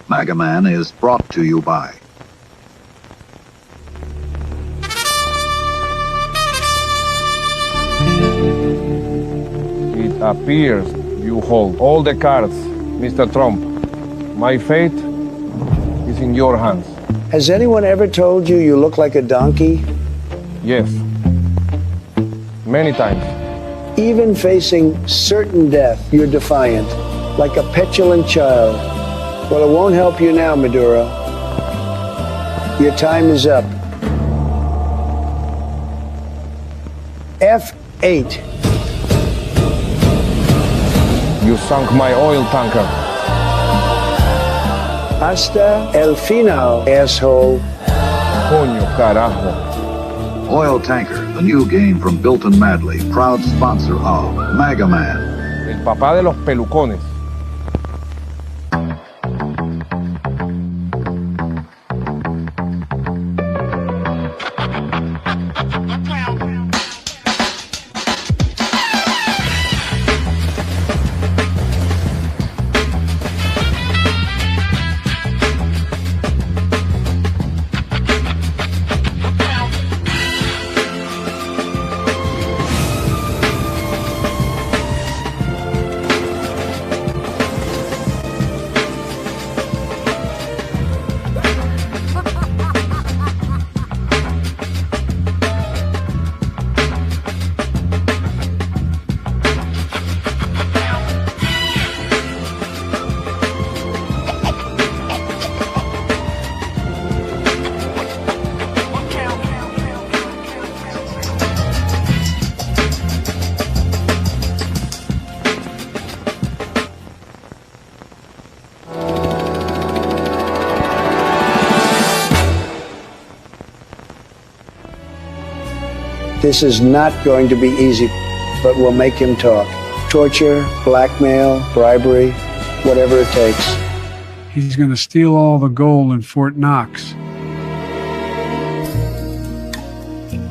MAGA Man is brought to you by It appears you hold all the cards, Mr. Trump. My fate is in your hands. Has anyone ever told you you look like a donkey? Yes. Many times. Even facing certain death, you're defiant, like a petulant child. Well, it won't help you now, Maduro. Your time is up. F8. You sunk my oil tanker. Hasta el final, asshole. Coño, carajo. Oil Tanker, the new game from Built and Madly, proud sponsor of MAGA Man. El papá de los pelucones. This is not going to be easy, but we'll make him talk. Torture, blackmail, bribery, whatever it takes. He's going to steal all the gold in Fort Knox.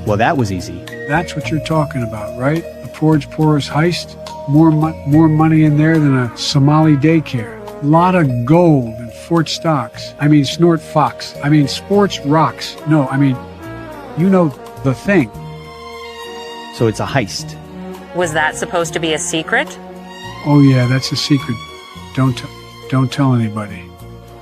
Well, that was easy. That's what you're talking about, right? A Forge Porous heist? More money in there than a Somali daycare. Lot of gold in Fort Stocks. I mean, Snort Fox. I mean, Sports Rocks. No, I mean, you know the thing. So it's a heist. Was that supposed to be a secret? Oh yeah, that's a secret. Don't tell anybody.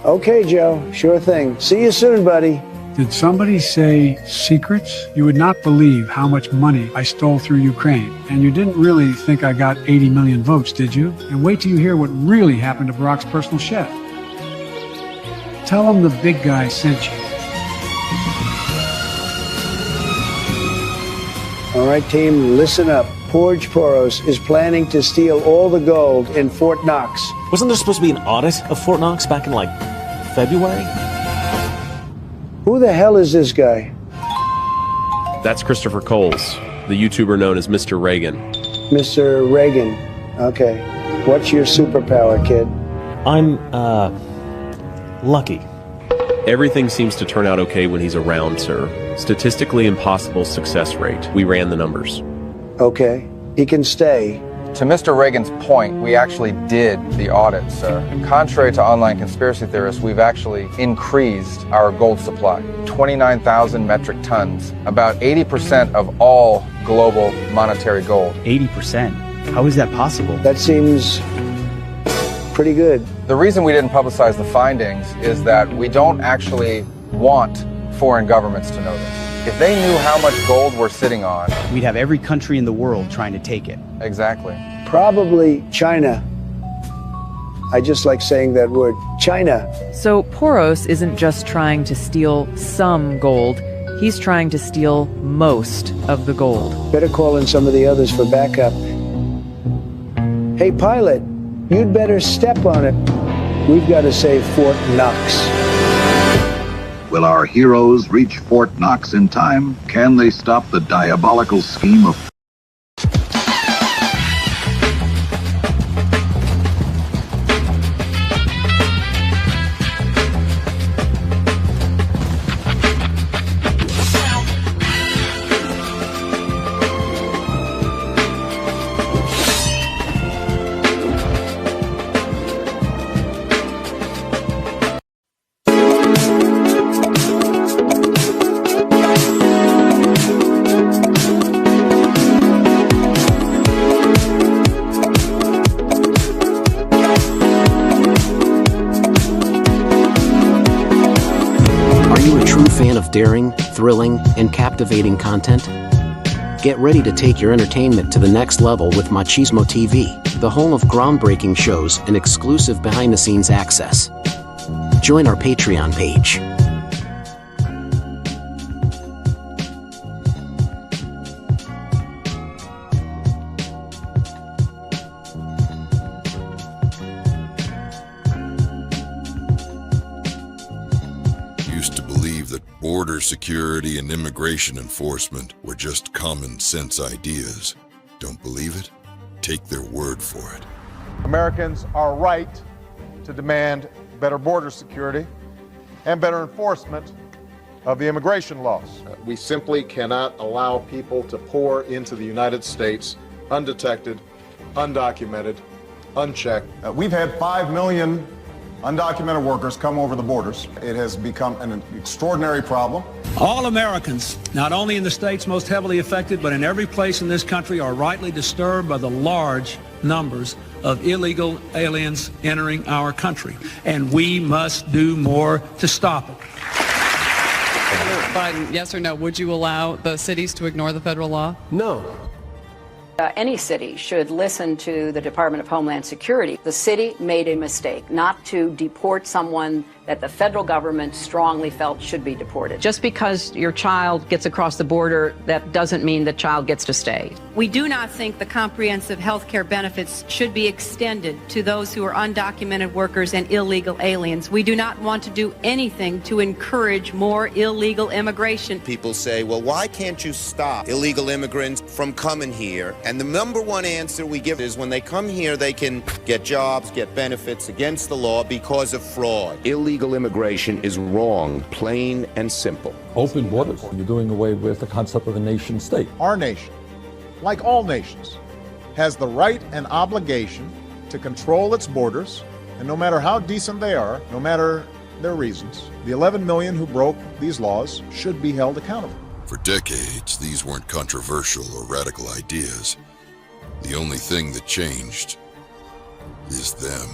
Okay, Joe, sure thing. See you soon, buddy. Did somebody say secrets? You would not believe how much money I stole through Ukraine. And you didn't really think I got 80 million votes, did you? And wait till you hear what really happened to Barack's personal chef. Tell him the big guy sent you. All right, team, listen up. Forge Porous is planning to steal all the gold in Fort Knox. Wasn't there supposed to be an audit of Fort Knox back in, like, February? Who the hell is this guy? That's Christopher Coles, the YouTuber known as Mr. Reagan. Mr. Reagan. Okay. What's your superpower, kid? I'm, lucky. Everything seems to turn out okay when he's around, sir. Statistically impossible success rate. We ran the numbers. Okay. He can stay. To Mr. Reagan's point, we actually did the audit, sir. Contrary to online conspiracy theorists, we've actually increased our gold supply. 29,000 metric tons, about 80% of all global monetary gold. 80%? How is that possible? That seems pretty good. The reason we didn't publicize the findings is that we don't actually want foreign governments to know this. If they knew how much gold we're sitting on, We'd have every country in the world trying to take it. exactly. Probably China. I just like saying that word, China. So Poros isn't just trying to steal some gold, he's trying to steal most of the gold. Better call in some of the others for backup. Hey, pilot, you'd better step on it. We've got to save Fort Knox. Will our heroes reach Fort Knox in time? Can they stop the diabolical scheme of fan of daring, thrilling, and captivating content? Get ready to take your entertainment to the next level with Machismo TV, the home of groundbreaking shows and exclusive behind-the-scenes access. Join our Patreon page. Border security and immigration enforcement were just common sense ideas. Don't believe it? Take their word for it. Americans are right to demand better border security and better enforcement of the immigration laws. We simply cannot allow people to pour into the United States undetected, undocumented, unchecked. We've had 5 million undocumented workers come over the borders. It has become an extraordinary problem. All Americans, not only in the states most heavily affected, but in every place in this country, are rightly disturbed by the large numbers of illegal aliens entering our country. And we must do more to stop it. Biden, yes or no, would you allow the cities to ignore the federal law? No. Any city should listen to the Department of Homeland Security. The city made a mistake not to deport someone that the federal government strongly felt should be deported. Just because your child gets across the border, that doesn't mean the child gets to stay. We do not think the comprehensive health care benefits should be extended to those who are undocumented workers and illegal aliens. We do not want to do anything to encourage more illegal immigration. People say, well, why can't you stop illegal immigrants from coming here? And the number one answer we give is when they come here, they can get jobs, get benefits against the law because of fraud. Illegal immigration is wrong, plain and simple. Open borders. You're doing away with the concept of a nation state. Our nation, like all nations, has the right and obligation to control its borders, and no matter how decent they are, no matter their reasons, the 11 million who broke these laws should be held accountable. For decades, these weren't controversial or radical ideas. The only thing that changed is them.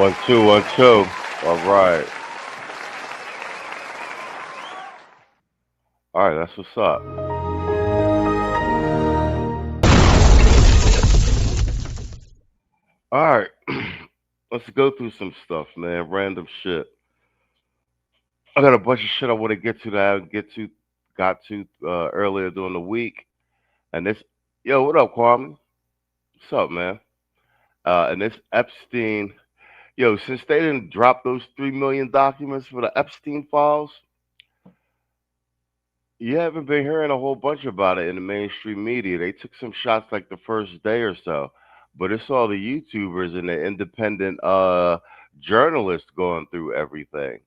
1, 2, 1, 2. All right. All right, that's what's up. All right. Let's go through some stuff, man. Random shit. I got a bunch of shit I want to get to that I got to earlier during the week. And this, yo, what up, Kwame? What's up, man? And this Epstein, yo, since they didn't drop those 3 million documents for the Epstein files, you haven't been hearing a whole bunch about it in the mainstream media. They took some shots like the first day or so, but it's all the YouTubers and the independent journalists going through everything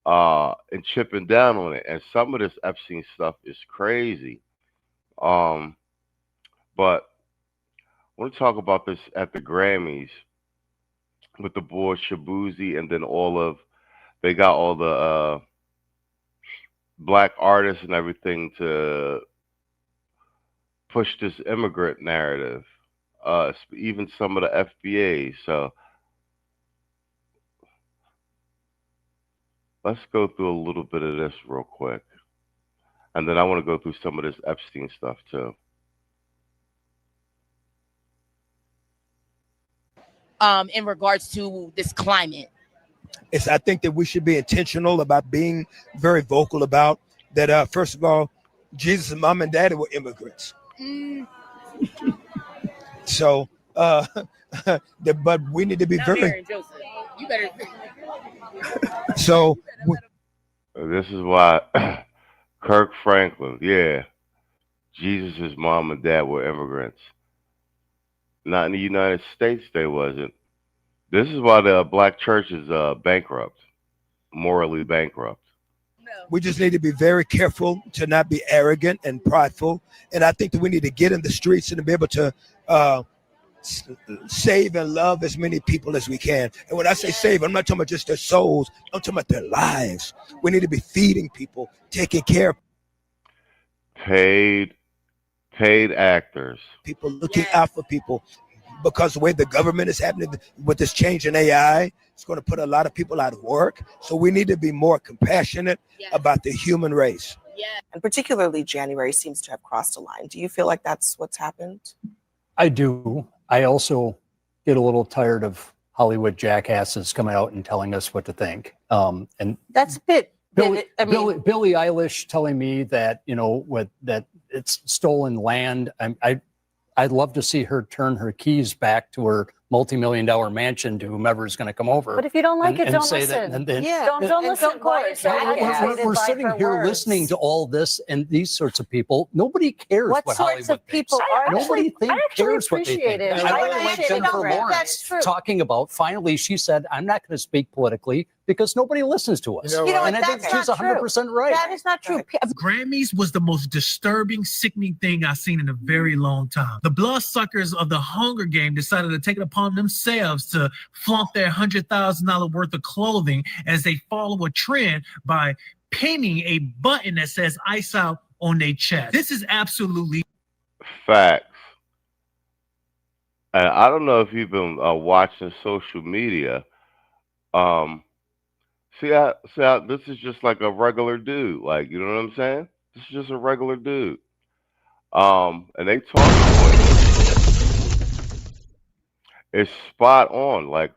and chipping down on it. And some of this Epstein stuff is crazy. But I want to talk about this at the Grammys with the boy Shabuzi, and then they got all the black artists and everything to push this immigrant narrative, even some of the FBA. So let's go through a little bit of this real quick. And then I want to go through some of this Epstein stuff too. In regards to this climate? I think that we should be intentional about being very vocal about that. First of all, Jesus' mom and daddy were immigrants. So, but we need to be very. You better. So, this is why Kirk Franklin, yeah, Jesus' mom and dad were immigrants. Not in the United States, they wasn't. This is why the black church is bankrupt, morally bankrupt. We just need to be very careful to not be arrogant and prideful. And I think that we need to get in the streets and to be able to save and love as many people as we can. And when I say save, I'm not talking about just their souls. I'm talking about their lives. We need to be feeding people, taking care of paid actors. People, looking out for people. Because the way the government is happening with this change in AI, it's going to put a lot of people out of work. So we need to be more compassionate about the human race. And particularly January seems to have crossed a line. Do you feel like that's what's happened? I do. I also get a little tired of Hollywood jackasses coming out and telling us what to think. And that's a bit. Billie Eilish telling me that, that it's stolen land. I'd love to see her turn her keys back to her multi-million-dollar mansion to whomever is going to come over. But if you don't like it, don't say listen. That, and then, don't listen. We're sitting here listening to all this and these sorts of people. Nobody cares what sorts Hollywood of people thinks. Nobody cares what they think. It. I really like Jennifer Lawrence talking about, finally, she said, I'm not going to speak politically because nobody listens to us. And I think she's 100% right. That is not true. Grammys was the most disturbing, sickening thing I've seen in a very long time. The bloodsuckers of the Hunger Game decided to take it upon themselves to flaunt their $100,000 worth of clothing as they follow a trend by pinning a button that says "Ice Out" on their chest. This is absolutely facts. And I don't know if you've been watching social media. See how this is just like a regular dude. Like, you know what I'm saying? This is just a regular dude. And they talk. It's spot on. Like,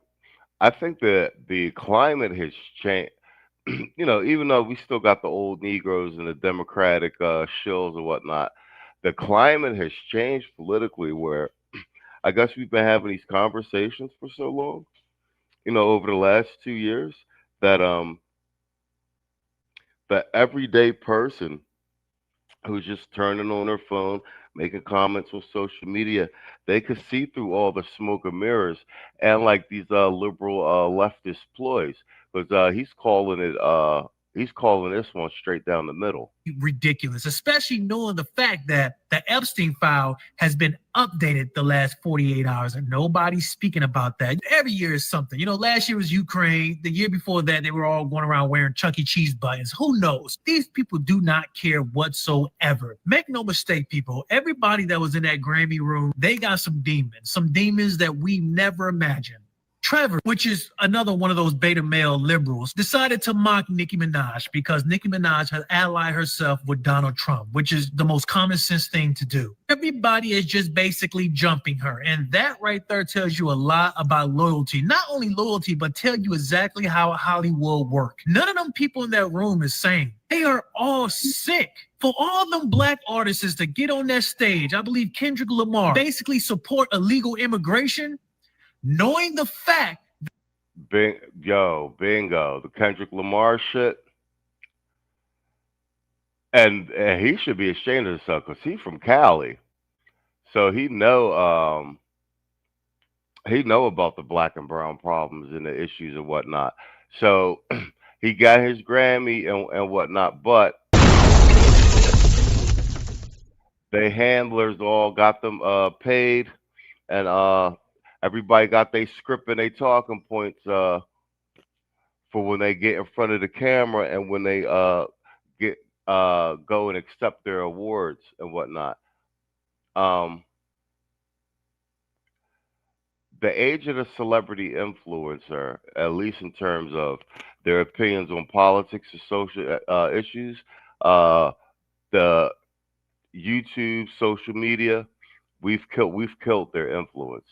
I think that the climate has changed. Even though we still got the old Negroes and the Democratic shills and whatnot, the climate has changed politically where I guess we've been having these conversations for so long, over the last 2 years, that the everyday person who's just turning on their phone, making comments on social media, they could see through all the smoke and mirrors and like these liberal leftist ploys, because he's calling this one straight down the middle. Ridiculous, especially knowing the fact that the Epstein file has been updated the last 48 hours and nobody's speaking about that. Every year is something. Last year was Ukraine. The year before that, they were all going around wearing Chuck E. Cheese buttons. Who knows? These people do not care whatsoever. Make no mistake, people. Everybody that was in that Grammy room, they got some demons that we never imagined. Trevor, which is another one of those beta male liberals, decided to mock Nicki Minaj because Nicki Minaj has allied herself with Donald Trump, which is the most common sense thing to do. Everybody is just basically jumping her. And that right there tells you a lot about loyalty. Not only loyalty, but tell you exactly how Hollywood works. None of them people in that room is sane. They are all sick. For all them black artists to get on that stage, I believe Kendrick Lamar basically support illegal immigration, knowing the fact. Bingo, the Kendrick Lamar shit. And he should be ashamed of himself because he's from Cali. So he know about the black and brown problems and the issues and whatnot. So he got his Grammy and whatnot, but the handlers all got them paid, and everybody got their script and their talking points for when they get in front of the camera and when they go and accept their awards and whatnot. The age of the celebrity influencer, at least in terms of their opinions on politics and social issues, the YouTube, social media, we've killed their influence.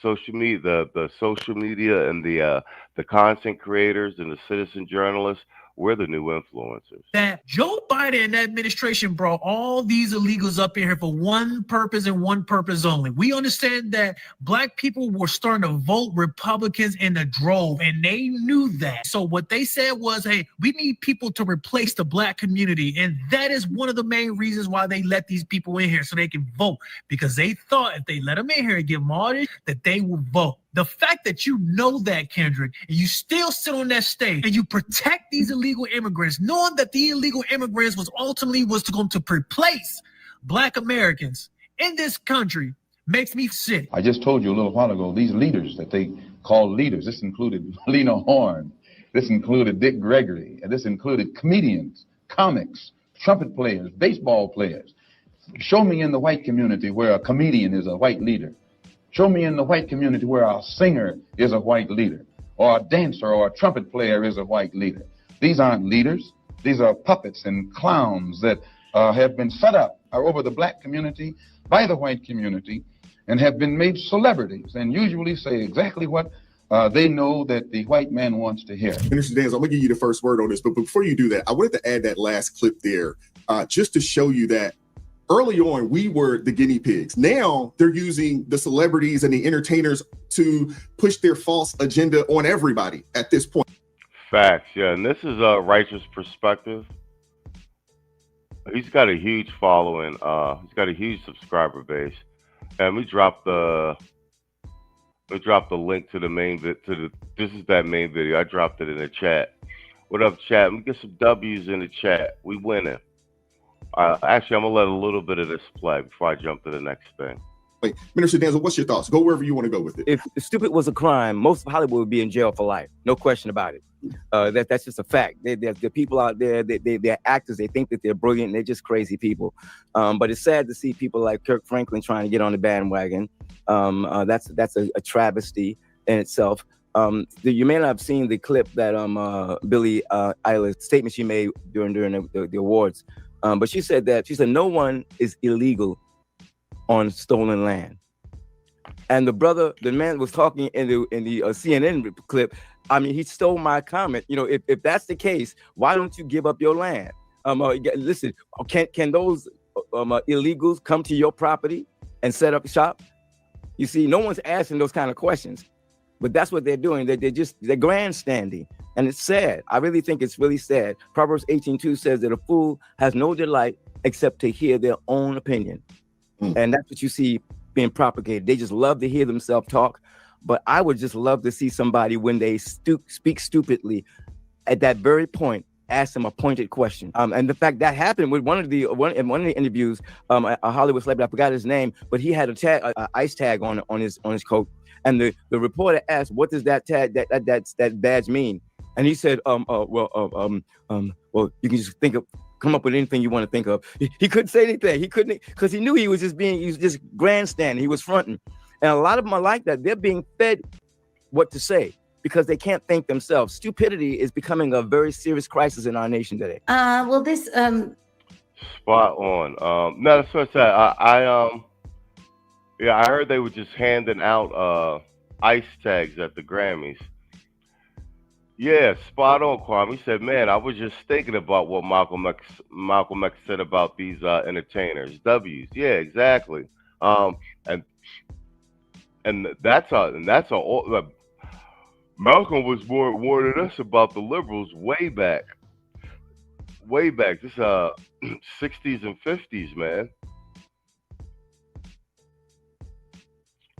Social media, the social media and the content creators and the citizen journalists, we're the new influencers. That Joe Biden and that administration brought all these illegals up in here for one purpose and one purpose only. We understand that black people were starting to vote Republicans in the drove, and they knew that. So what they said was, hey, we need people to replace the black community. And that is one of the main reasons why they let these people in here so they can vote, because they thought if they let them in here and give them all this, that they will vote. The fact that you know that, Kendrick, and you still sit on that stage and you protect these illegal immigrants, knowing that the illegal immigrants was ultimately going to replace black Americans in this country, makes me sick. I just told you a little while ago, these leaders that they call leaders, this included Lena Horne, this included Dick Gregory, and this included comedians, comics, trumpet players, baseball players. Show me in the white community where a comedian is a white leader. Show me in the white community where a singer is a white leader, or a dancer or a trumpet player is a white leader. These aren't leaders. These are puppets and clowns that have been set up over the black community by the white community and have been made celebrities and usually say exactly what they know that the white man wants to hear. Mr. Danz, I'm gonna give you the first word on this, but before you do that, I wanted to add that last clip there just to show you that early on, we were the guinea pigs. Now they're using the celebrities and the entertainers to push their false agenda on everybody at this point. Facts, yeah. And this is a Righteous Perspective. He's got a huge following. He's got a huge subscriber base. And we dropped the link to the main this is that main video. I dropped it in the chat. What up, chat? Let me get some W's in the chat. We winning. Actually, I'm gonna let a little bit of this play before I jump to the next thing. Wait, Minister Danzo, what's your thoughts? Go wherever you want to go with it. If stupid was a crime, most of Hollywood would be in jail for life. No question about it. That's just a fact. The people out there, they're actors. They think that they're brilliant. They're just crazy people. But it's sad to see people like Kirk Franklin trying to get on the bandwagon. That's a travesty in itself. You may not have seen the clip that Billie Eilish statement she made during the awards. But she said no one is illegal on stolen land. And the man was talking in the CNN clip. I mean, he stole my comment. You know, if that's the case, why don't you give up your land? Listen, can those illegals come to your property and set up shop? You see, no one's asking those kind of questions. But that's what they're doing. They're grandstanding. And it's sad. I really think it's really sad. Proverbs 18:2 says that a fool has no delight except to hear their own opinion. And that's what you see being propagated. They just love to hear themselves talk. But I would just love to see somebody, when they speak stupidly, at that very point, ask them a pointed question. And the fact that happened with one of the interviews, a Hollywood celebrity, I forgot his name, but he had a ICE tag on his coat. And the reporter asked, "What does that tag, that badge mean?" And he said, well, you can just come up with anything you want to think of. He couldn't say anything. He couldn't, because he knew he was just grandstanding. He was fronting. And a lot of them are like that. They're being fed what to say because they can't think themselves. Stupidity is becoming a very serious crisis in our nation today. Well, this Spot on. No, that's what I said. Yeah, I heard they were just handing out ice tags at the Grammys. Yeah, spot on, Kwame. He said, man, I was just thinking about what Malcolm X said about these entertainers. W's. Yeah, exactly. And that's Malcolm was warning us about the liberals way back. This 60s and 50s, man.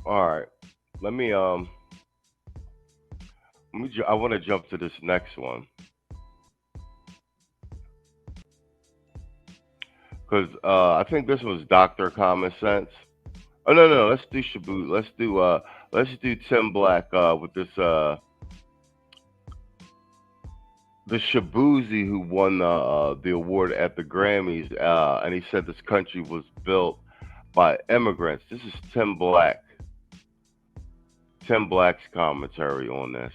All right, I want to jump to this next one because I think this was Dr. Common Sense. Oh no, let's do Shabu. Let's do Tim Black with this the Shabuzi who won the award at the Grammys, and he said this country was built by immigrants. This is Tim Black. Tim Black's commentary on this.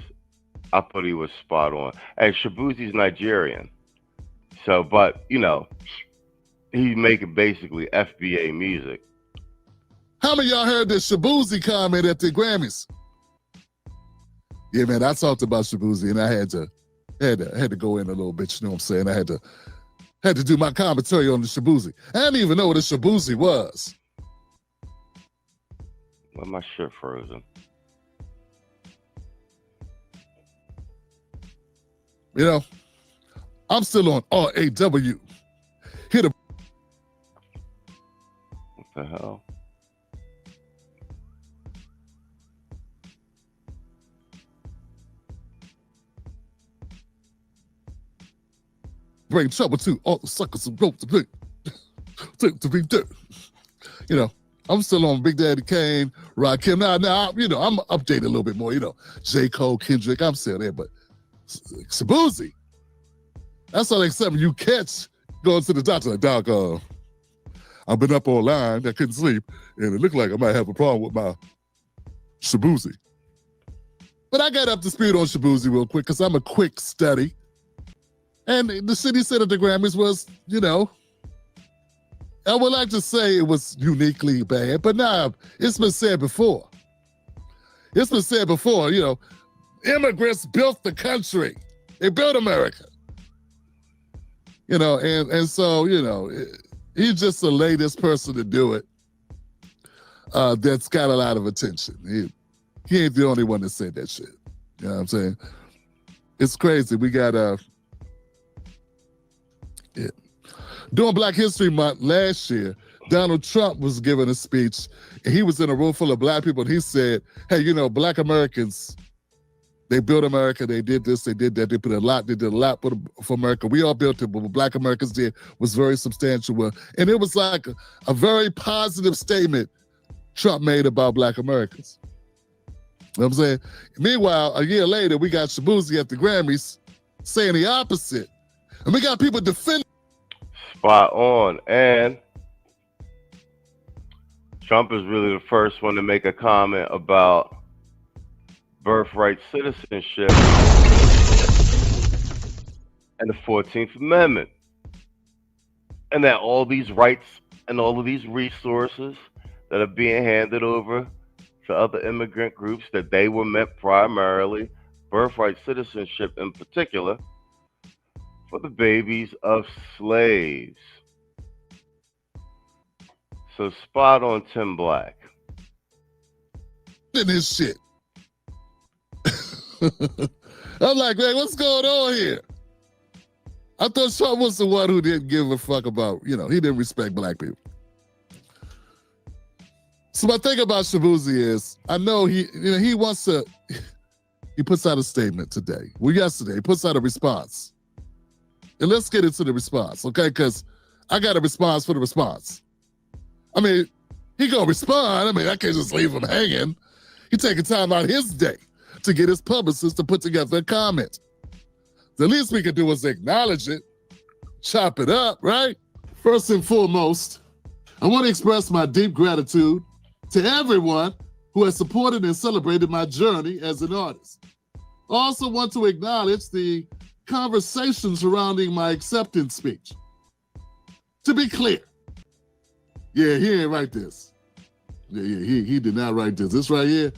I thought he was spot on. And Shabuzi's Nigerian. So, but, you know, he's making basically FBA music. How many of y'all heard this Shabuzi comment at the Grammys? Yeah, man, I talked about Shabuzi and I had to go in a little bit, you know what I'm saying? I had to do my commentary on the Shabuzi. I didn't even know what a Shabuzi was. Well, my shit frozen. You know, I'm still on RAW. Hit a. What the hell? Bring trouble to all the suckers who broke the blink. To be dirt. You know, I'm still on Big Daddy Kane, Rakim. Now, you know, I'm updated a little bit more, you know. J. Cole, Kendrick, I'm still there, but Shabuzi. That's like something you catch going to the doctor. Like, Doc, I've been up all line, I couldn't sleep, and it looked like I might have a problem with my Shabuzi. But I got up to speed on Shabuzi real quick because I'm a quick study. And the shit he said at the Grammys was, you know, I would like to say it was uniquely bad, but nah, it's been said before. It's been said before, you know, immigrants built the country. They built America. You know, and so, you know, he's just the latest person to do it that's got a lot of attention. He ain't the only one that said that shit. You know what I'm saying? It's crazy. We got, during Black History Month last year, Donald Trump was giving a speech, and he was in a room full of black people, and he said, hey, you know, black Americans, they built America, they did this, they did that, they did a lot for America. We all built it, but what black Americans did was very substantial. And it was like a very positive statement Trump made about black Americans. You know what I'm saying? Meanwhile, a year later, we got Shabuzi at the Grammys saying the opposite. And we got people defending. Spot on. And Trump is really the first one to make a comment about birthright citizenship and the 14th Amendment. And that all these rights and all of these resources that are being handed over to other immigrant groups, that they were meant primarily, birthright citizenship in particular, for the babies of slaves. So spot on, Tim Black. This shit. I'm like, man, what's going on here? I thought Trump was the one who didn't give a fuck about, you know, he didn't respect black people. So my thing about Shabuzi is, I know he wants to, he puts out a statement today. Well, yesterday, he puts out a response. And let's get into the response, okay? Because I got a response for the response. I mean, he gonna respond. I mean, I can't just leave him hanging. He taking time out his day to get his publicist to put together a comment. The least we can do is acknowledge it, chop it up, right? First and foremost, I want to express my deep gratitude to everyone who has supported and celebrated my journey as an artist. I also want to acknowledge the conversation surrounding my acceptance speech. To be clear, yeah, he ain't write this. Yeah, he did not write this. This right here,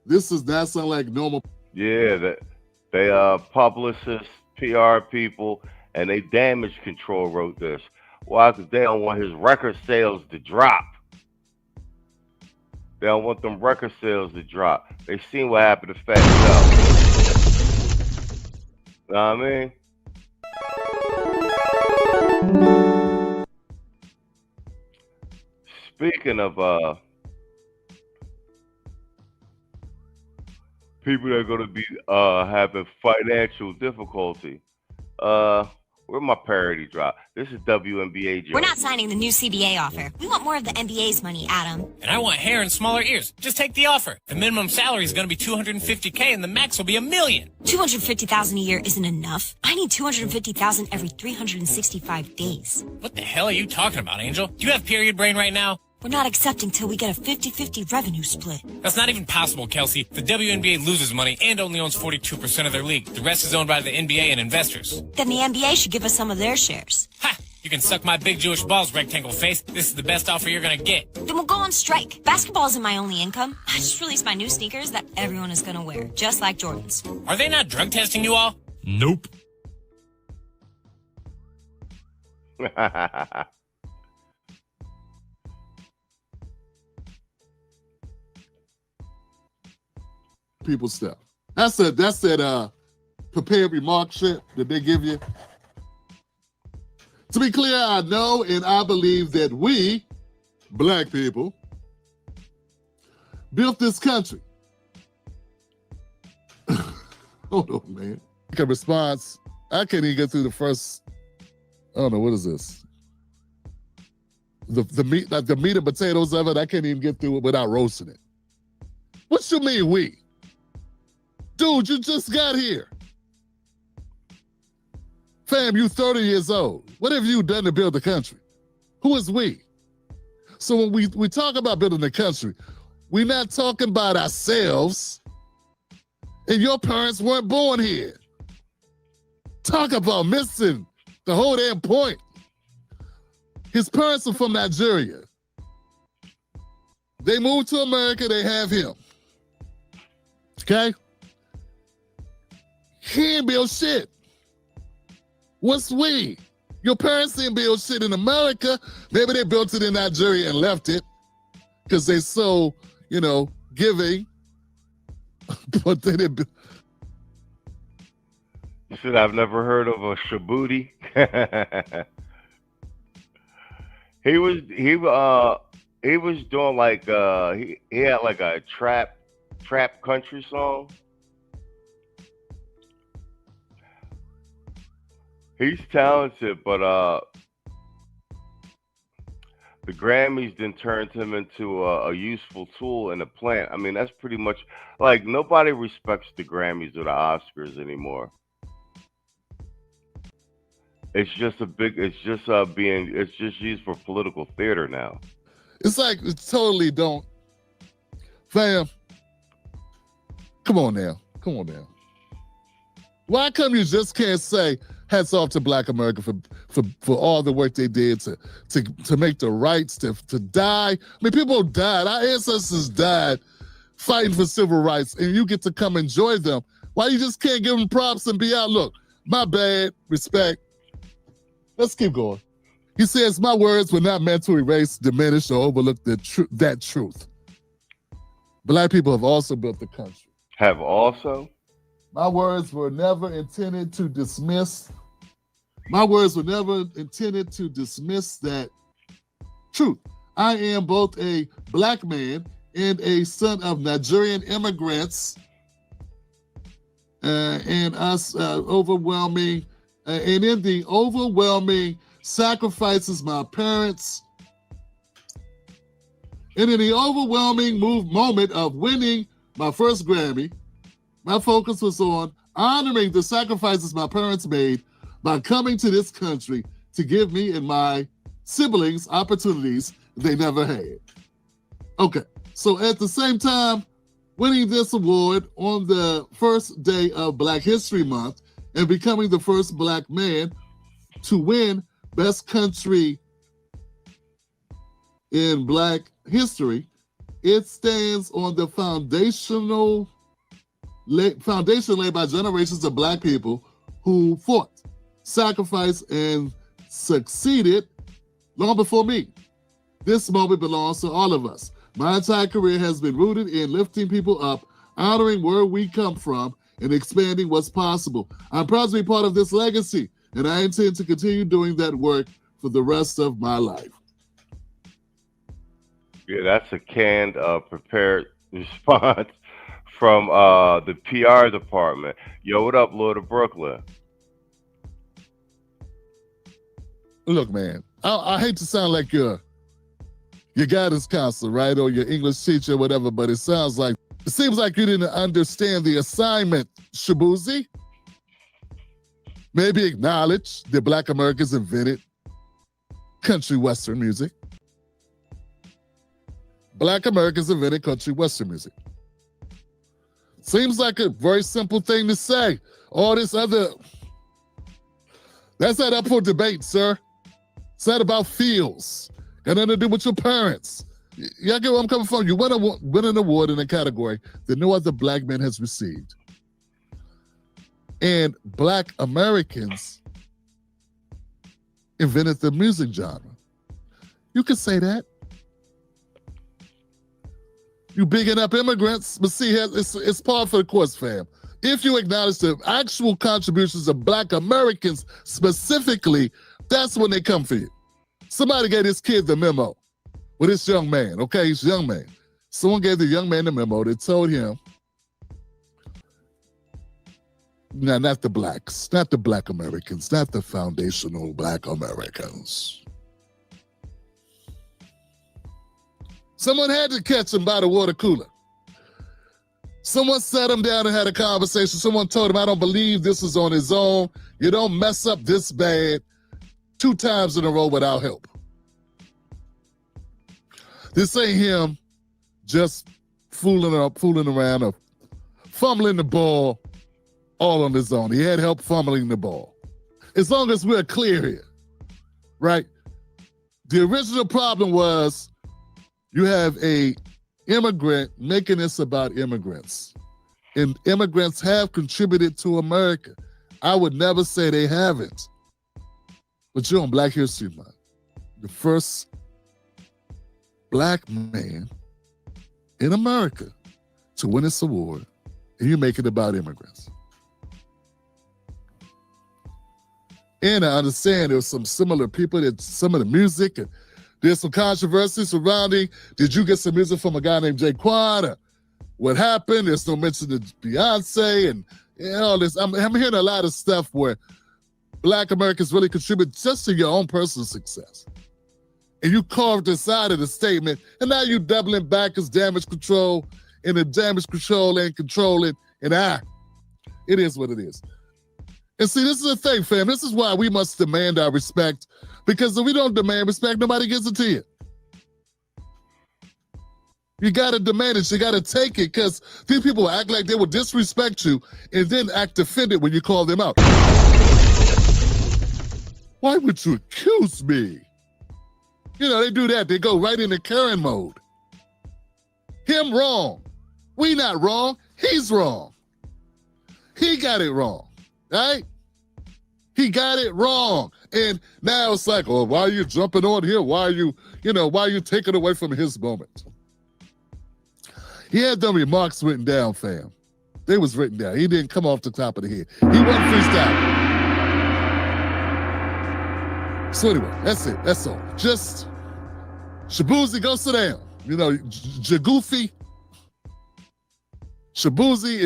this does not sound like normal. Yeah, they publicists, PR people, and they damage control wrote this. Why? Because they don't want his record sales to drop. They don't want them record sales to drop. They seen what happened to Fat Joe. Know what I mean? Speaking of people that are going to be having financial difficulty, where my parody drop? This is WNBA joke. We're not signing the new CBA offer. We want more of the NBA's money, Adam. And I want hair and smaller ears. Just take the offer. The minimum salary is going to be $250K and the max will be $1 million. $250,000 a year isn't enough. I need $250,000 every 365 days. What the hell are you talking about, Angel? Do you have period brain right now? We're not accepting till we get a 50-50 revenue split. That's not even possible, Kelsey. The WNBA loses money and only owns 42% of their league. The rest is owned by the NBA and investors. Then the NBA should give us some of their shares. Ha! You can suck my big Jewish balls, rectangle face. This is the best offer you're gonna get. Then we'll go on strike. Basketball isn't my only income. I just released my new sneakers that everyone is gonna wear, just like Jordan's. Are they not drug testing you all? Nope. People stuff. That's that prepared remark shit that they give you. To be clear, I know and I believe that we, black people, built this country. Hold on, man. Okay, response. I can't even get through the first. I don't know, what is this? The meat, like the meat and potatoes of it, I can't even get through it without roasting it. What you mean we? Dude, you just got here. Fam, you 30 years old. What have you done to build the country? Who is we? So when we talk about building the country, we're not talking about ourselves. And your parents weren't born here. Talk about missing the whole damn point. His parents are from Nigeria. They moved to America, they have him. Okay? He ain't build shit. What's we? Your parents didn't build shit in America. Maybe they built it in Nigeria and left it because they so, giving. But they didn't. Shit, I've never heard of a Shabuti. He was doing like he had like a trap country song. He's talented, but the Grammys then turned him into a useful tool in a plant. I mean, that's pretty much like nobody respects the Grammys or the Oscars anymore. It's just it's just used for political theater now. It's like it totally don't. Fam, come on now. Why come you just can't say hats off to Black America for all the work they did to make the rights to die? I mean, people died. Our ancestors died fighting for civil rights, and you get to come enjoy them. Why you just can't give them props and be out? Look, my bad, respect. Let's keep going. He says, my words were not meant to erase, diminish, or overlook that truth. Black people have also built the country. Have also? My words were never intended to dismiss. My words were never intended to dismiss that truth. I am both a Black man and a son of Nigerian immigrants, and us overwhelming, and in the overwhelming sacrifices my parents, and in the overwhelming moment of winning my first Grammy, my focus was on honoring the sacrifices my parents made by coming to this country to give me and my siblings opportunities they never had. Okay, So at the same time, winning this award on the first day of Black History Month and becoming the first Black man to win Best Country in Black History, it stands on the foundation laid by generations of Black people who fought, sacrificed, and succeeded long before me. This moment belongs to all of us. My entire career has been rooted in lifting people up, honoring where we come from, and expanding what's possible. I'm proud to be part of this legacy, and I intend to continue doing that work for the rest of my life. Yeah, that's a canned, prepared response from the PR department. Yo, what up, Lord of Brooklyn? Look, man, I hate to sound like your guidance counselor, right, or your English teacher, or whatever, but it seems like you didn't understand the assignment, Shabuzi. Maybe acknowledge that Black Americans invented country western music. Black Americans invented country western music. Seems like a very simple thing to say. All this other, that's not up for debate, sir. It's not about feels. Got nothing to do with your parents. Y'all get where I'm coming from? You win an award in a category that no other Black man has received. And Black Americans invented the music genre. You could say that. You bigging up immigrants, but see, it's par for the course, fam. If you acknowledge the actual contributions of Black Americans specifically, that's when they come for you. Somebody gave this kid the memo with this young man, okay? He's a young man. Someone gave the young man the memo that told him, now, not the Blacks, not the Black Americans, not the foundational Black Americans. Someone had to catch him by the water cooler. Someone sat him down and had a conversation. Someone told him, I don't believe this is on his own. You don't mess up this bad 2 times in a row without help. This ain't him just fooling around or fumbling the ball all on his own. He had help fumbling the ball. As long as we're clear here, right? The original problem was you have a immigrant making this about immigrants. And immigrants have contributed to America. I would never say they haven't. But you're on Black History Month, the first Black man in America to win this award, and you make it about immigrants. And I understand there was some similar people that some of the music, and there's some controversy surrounding, did you get some music from a guy named J-Quad? What happened? There's no mention of Beyonce and all this. I'm hearing a lot of stuff where Black Americans really contribute just to your own personal success. And you carved this out of the statement, and now you doubling back as damage control, and the damage control ain't controlling, and it is what it is. And see, this is the thing, fam. This is why we must demand our respect, because if we don't demand respect, nobody gives it to you. You gotta demand it, you gotta take it, because these people act like they will disrespect you and then act offended when you call them out. Why would you accuse me? You know, they do that. They go right into Karen mode. Him wrong. We not wrong. He's wrong. He got it wrong, right? He got it wrong. And now it's like, oh, why are you jumping on here? Why are you taking away from his moment? He had them remarks written down, fam. They was written down. He didn't come off the top of the head. He wasn't freestyling. So anyway, that's it. That's all. Just Shabuzi, go sit down. You know, Jagoofy. Shabuzi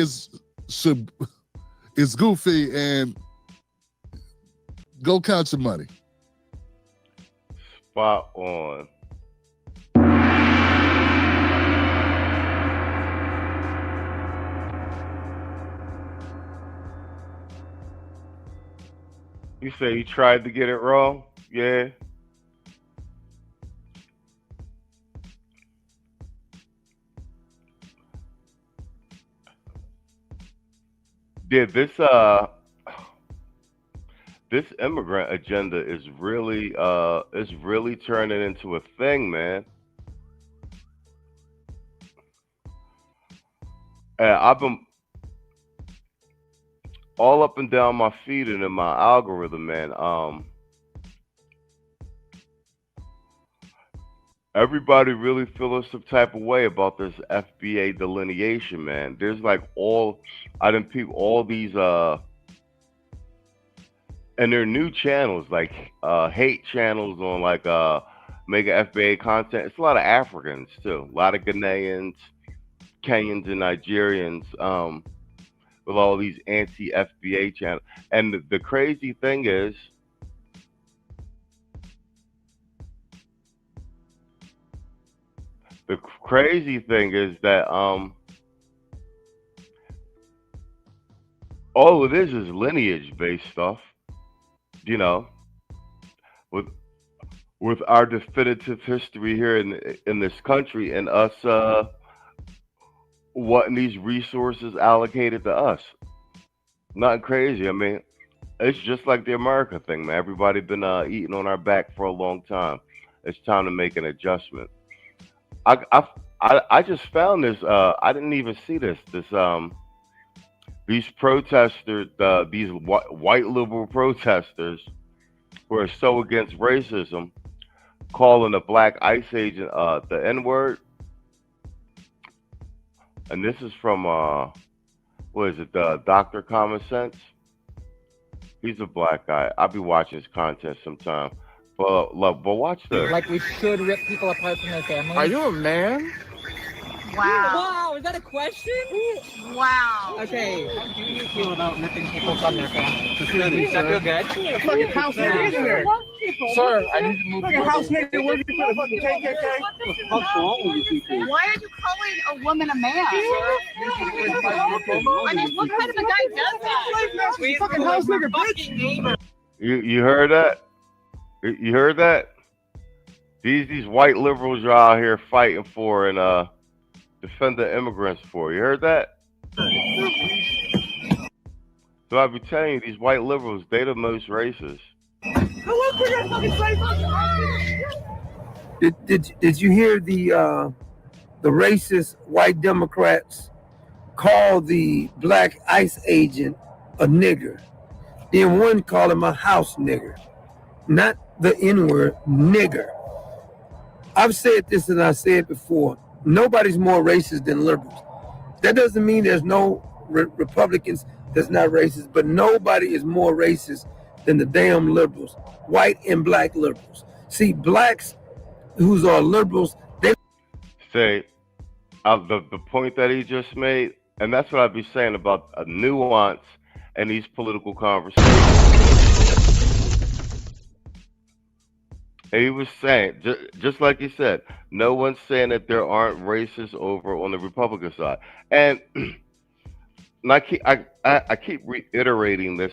is goofy, and go count your money. Spot on. You say he tried to get it wrong? Yeah. Yeah, this immigrant agenda is really turning into a thing, man. And I've been all up and down my feed and in my algorithm, man. Everybody really feeling some type of way about this FBA delineation, man. There's like I didn't peep all these and they're new channels, like hate channels on like making FBA content. It's a lot of Africans too, a lot of Ghanaians, Kenyans, and Nigerians, with all these anti-FBA channels. And the crazy thing is, that all it is lineage-based stuff, you know, with our definitive history here in this country, and us wanting these resources allocated to us. Nothing crazy. I mean, it's just like the America thing, man. Everybody been eating on our back for a long time. It's time to make an adjustment. I just found this. I didn't even see this. These protesters, these white liberal protesters, who are so against racism, calling a black ICE agent the N-word. And this is from what is it? Dr. Common Sense. He's a black guy. I'll be watching his content sometime. But watch this. Like we should rip people apart from their families. Are you a man? Wow. Wow, is that a question? Wow. Okay. How do you feel about ripping people from their families? Does that feel good? Fucking house nigga. Sir, I need to move. Fucking house nigga. Where you put a fucking KKK? What's wrong with you people? Why are you calling a woman a man? I mean, what kind of a guy does that? Fucking house nigga, bitch. You heard that? You heard that? These white liberals are out here fighting for and defending immigrants for. You heard that? So I be telling you, these white liberals, they the most racist. Did you hear the racist white Democrats call the black ICE agent a nigger? Then one called him a house nigger, not the N-word, nigger. I've said this and I said before. Nobody's more racist than liberals. That doesn't mean there's no Republicans that's not racist, but nobody is more racist than the damn liberals, white and black liberals. See, blacks who are liberals, they say the point that he just made, and that's what I'd be saying about a nuance in these political conversations. And he was saying, just like he said, no one's saying that there aren't racists over on the Republican side. And I keep reiterating this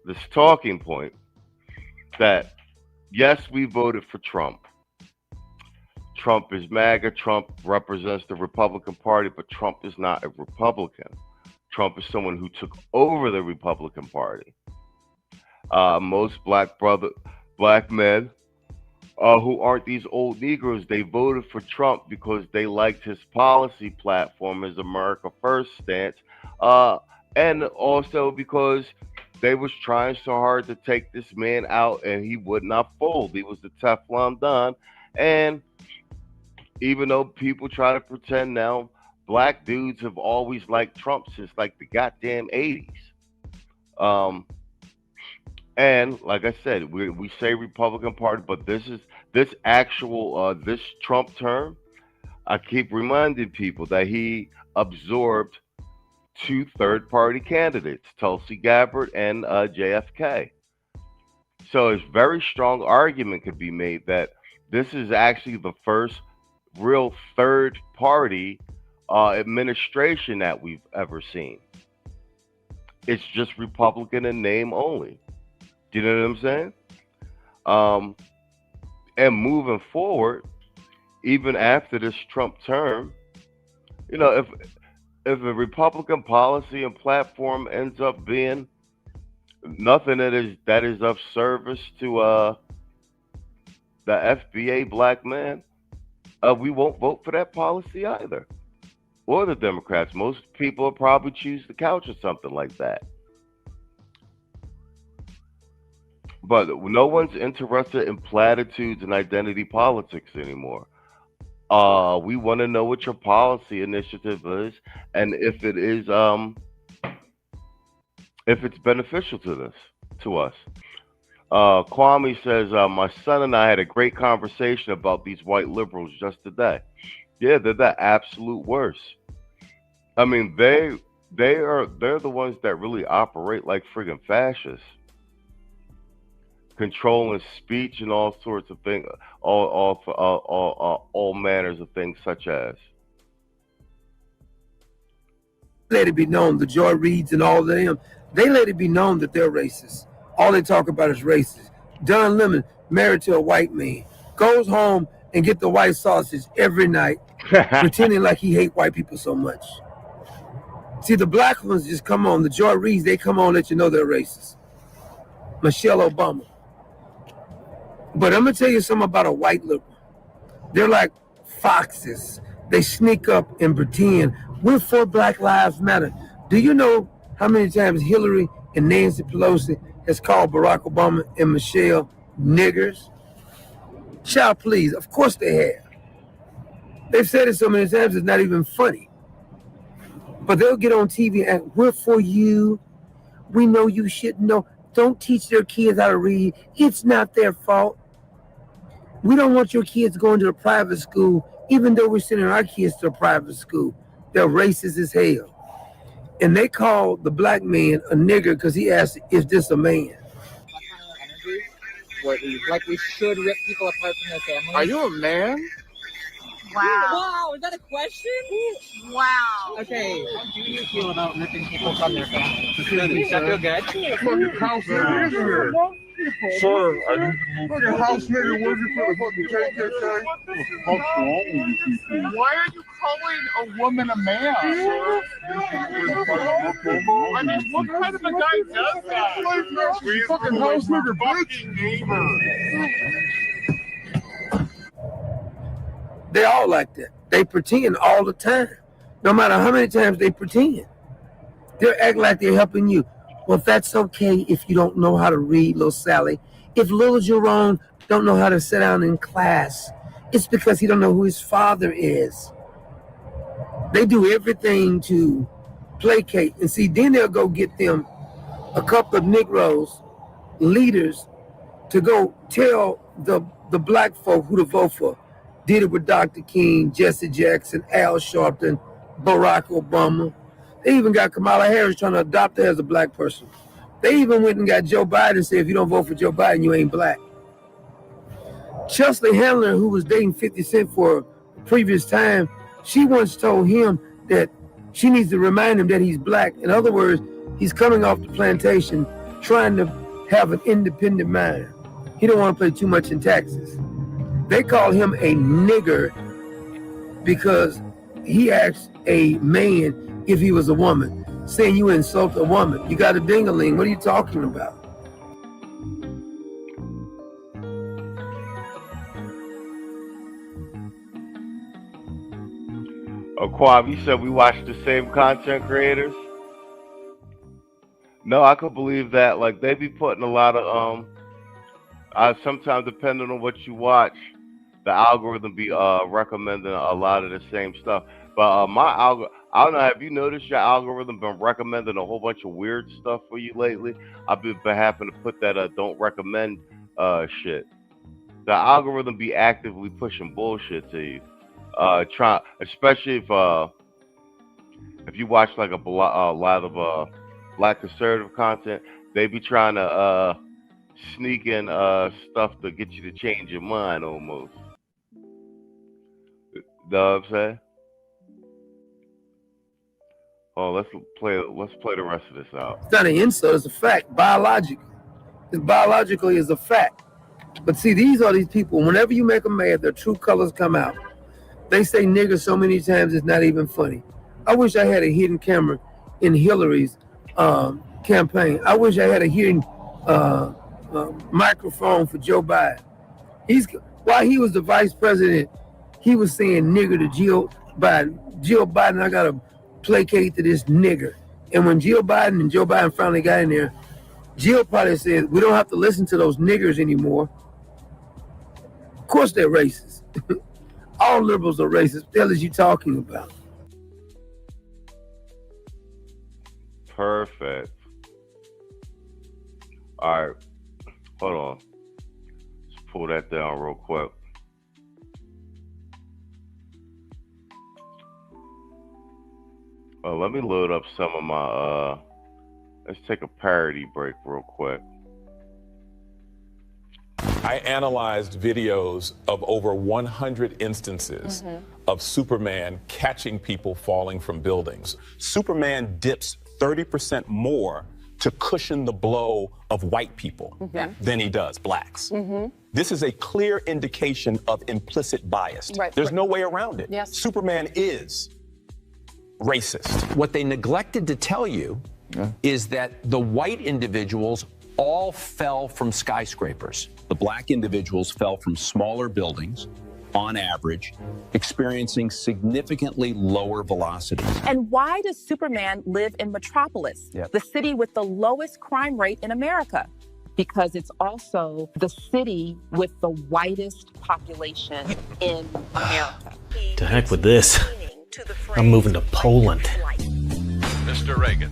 this talking point that yes, we voted for Trump. Trump is MAGA. Trump represents the Republican Party, but Trump is not a Republican. Trump is someone who took over the Republican Party. Most black men who aren't these old Negroes, they voted for Trump because they liked his policy platform, his America First stance, and also because they was trying so hard to take this man out and he would not fold. He was the Teflon Don. And even though people try to pretend now, black dudes have always liked Trump since like the goddamn 80s. And like I said, we say Republican Party, but this Trump term, I keep reminding people that he absorbed 2 third-party candidates, Tulsi Gabbard and JFK. So a very strong argument could be made that this is actually the first real third-party administration that we've ever seen. It's just Republican in name only. Do you know what I'm saying? And moving forward, even after this Trump term, you know, if a Republican policy and platform ends up being nothing that is of service to the FBA black man, we won't vote for that policy either, or the Democrats. Most people will probably choose the couch or something like that. But no one's interested in platitudes and identity politics anymore. We want to know what your policy initiative is, and if it is, if it's beneficial to us. Kwame says, my son and I had a great conversation about these white liberals just today. Yeah, they're the absolute worst. I mean, they're the ones that really operate like friggin' fascists, controlling speech and all sorts of things, all manners of things, such as. Let it be known, the Joy Reids and all of them, they let it be known that they're racist. All they talk about is racist. Don Lemon, married to a white man, goes home and get the white sausage every night, pretending like he hate white people so much. See, the black ones just come on, the Joy Reids, they come on, let you know they're racist. Michelle Obama. But I'm gonna tell you something about a white liberal. They're like foxes. They sneak up and pretend we're for Black Lives Matter. Do you know how many times Hillary and Nancy Pelosi has called Barack Obama and Michelle niggers? Child, please, of course they have. They've said it so many times it's not even funny. But they'll get on TV and we're for you. We know you shouldn't know. Don't teach their kids how to read. It's not their fault. We don't want your kids going to a private school, even though we're sending our kids to a private school. They're racist as hell. And they call the black man a nigger because he asked, is this a man? Like we should rip people apart from their families. Are you a man? Wow. Wow, is that a question? Wow. Okay, how do you feel about ripping people from their families? Does that feel good? House nigger. Sir, I need to move. Fucking house nigger working for the fucking 𝐘𝐿. What's wrong with you people? Why are you calling a woman a man? Sir? I mean, what kind of a guy does that? Fucking house nigger, bitch. They all like that. They pretend all the time. No matter how many times they pretend. They'll act like they're helping you. Well, that's okay if you don't know how to read, little Sally. If little Jerome don't know how to sit down in class, it's because he don't know who his father is. They do everything to placate. And see, then they'll go get them a couple of Negroes, leaders, to go tell the black folk who to vote for. Did it with Dr. King, Jesse Jackson, Al Sharpton, Barack Obama. They even got Kamala Harris trying to adopt her as a black person. They even went and got Joe Biden and said, if you don't vote for Joe Biden, you ain't black. Chesley Handler, who was dating 50 Cent for a previous time, she once told him that she needs to remind him that he's black. In other words, he's coming off the plantation, trying to have an independent mind. He don't want to pay too much in taxes. They call him a nigger because he asked a man if he was a woman, saying you insult a woman. You got a ding-a-ling. What are you talking about? Quab, you said we watch the same content creators? No, I could believe that. Like, they be putting a lot of, sometimes depending on what you watch, the algorithm be recommending a lot of the same stuff. But my algorithm, I don't know, have you noticed your algorithm been recommending a whole bunch of weird stuff for you lately? I've been having to put that don't recommend shit. The algorithm be actively pushing bullshit to you. Especially if you watch like a lot of black conservative content, they be trying to sneak in stuff to get you to change your mind almost. You know what I'm saying? Oh, let's play the rest of this out. It's not an insult, it's a fact, biological. It's biologically is a fact. But see, these are these people, whenever you make them mad, their true colors come out. They say nigger so many times it's not even funny. I wish I had a hidden camera in Hillary's campaign. I wish I had a hidden microphone for Joe Biden. While he was the vice president, he was saying nigger to Jill Biden. Jill Biden, I gotta placate to this nigger. And when Jill Biden and Joe Biden finally got in there, Jill probably said, we don't have to listen to those niggers anymore. Of course they're racist. All liberals are racist. What the hell is you talking about? Perfect. All right. Hold on. Let's pull that down real quick. Let me load up some of my, let's take a parody break real quick. I analyzed videos of over 100 instances of Superman catching people falling from buildings. Superman dips 30% more to cushion the blow of white people than he does blacks. This is a clear indication of implicit bias. There's no way around it. Superman is racist. What they neglected to tell you is that the white individuals all fell from skyscrapers. The black individuals fell from smaller buildings, on average, experiencing significantly lower velocities. And why does Superman live in Metropolis, the city with the lowest crime rate in America? Because it's also the city with the whitest population in America. To heck with this. I'm moving to Poland. Mr. Reagan.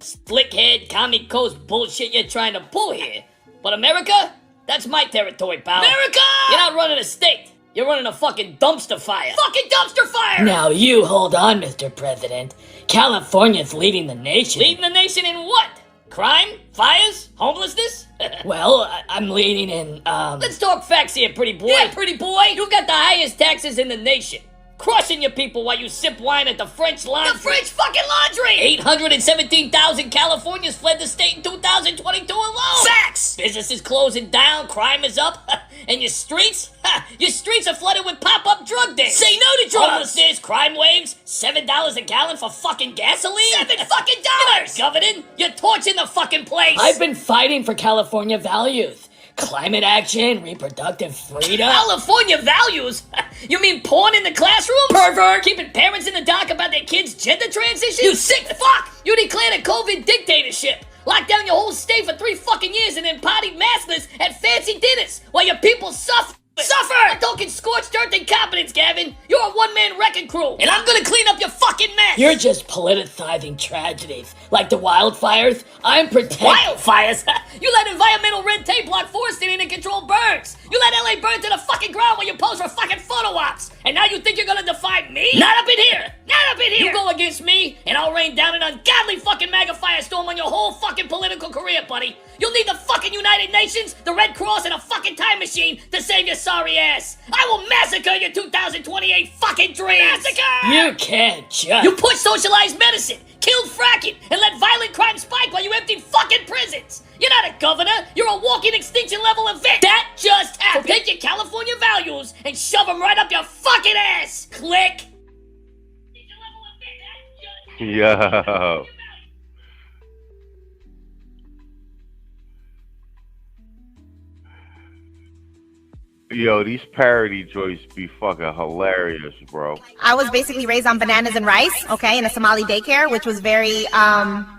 Slickhead, commie coast bullshit you're trying to pull here. But America? That's my territory, pal. America! You're not running a state. You're running a fucking dumpster fire. Fucking dumpster fire! Now you hold on, Mr. President. California's leading the nation. Leading the nation in what? Crime? Fires? Homelessness? Well, I'm leading in, Let's talk facts here, pretty boy. Yeah, pretty boy. You've got the highest taxes in the nation. Crushing your people while you sip wine at the French laundry. The French fucking laundry! 817,000 Californians fled the state in 2022 alone. Facts! Businesses closing down, crime is up, and your streets? Your streets are flooded with pop-up drug dens. Say no to drugs! Homelessness, crime waves, $7 a gallon for fucking gasoline? $7 fucking dollars! Governing, you're torching the fucking place! I've been fighting for California values. Climate action, reproductive freedom. California values? You mean porn in the classroom? Pervert! Keeping parents in the dark about their kids' gender transition? You sick fuck! You declared a COVID dictatorship. Locked down your whole state for 3 fucking years and then partied maskless at fancy dinners while your people suffer. Suffer! I'm talking scorched earth incompetence, Gavin. You're a one-man wrecking crew, and I'm gonna clean up your fucking mess. You're just politicizing tragedies. Like the wildfires, I'm protecting... Wildfires? You let environmental red tape block foresting and control birds. You let LA burn to the fucking ground while you pose for fucking photo ops. And now you think you're gonna defy me? Not up in here! Not up in here! You go against me, and I'll rain down an ungodly fucking MAGA firestorm on your whole fucking political career, buddy. You'll need the fucking United Nations, the Red Cross, and a fucking time machine to save your sorry ass. I will massacre your 2028 fucking dreams. Massacre! You can't judge. You push socialized medicine, killed fracking, and let violent crime spike while you emptied fucking prisons. You're not a governor. You're a walking extinction level event. That just happened. So take your California values and shove them right up your fucking ass. Click. Yo. Yo, these parody joints be fucking hilarious, bro. I was basically raised on bananas and rice, okay, in a Somali daycare, which was very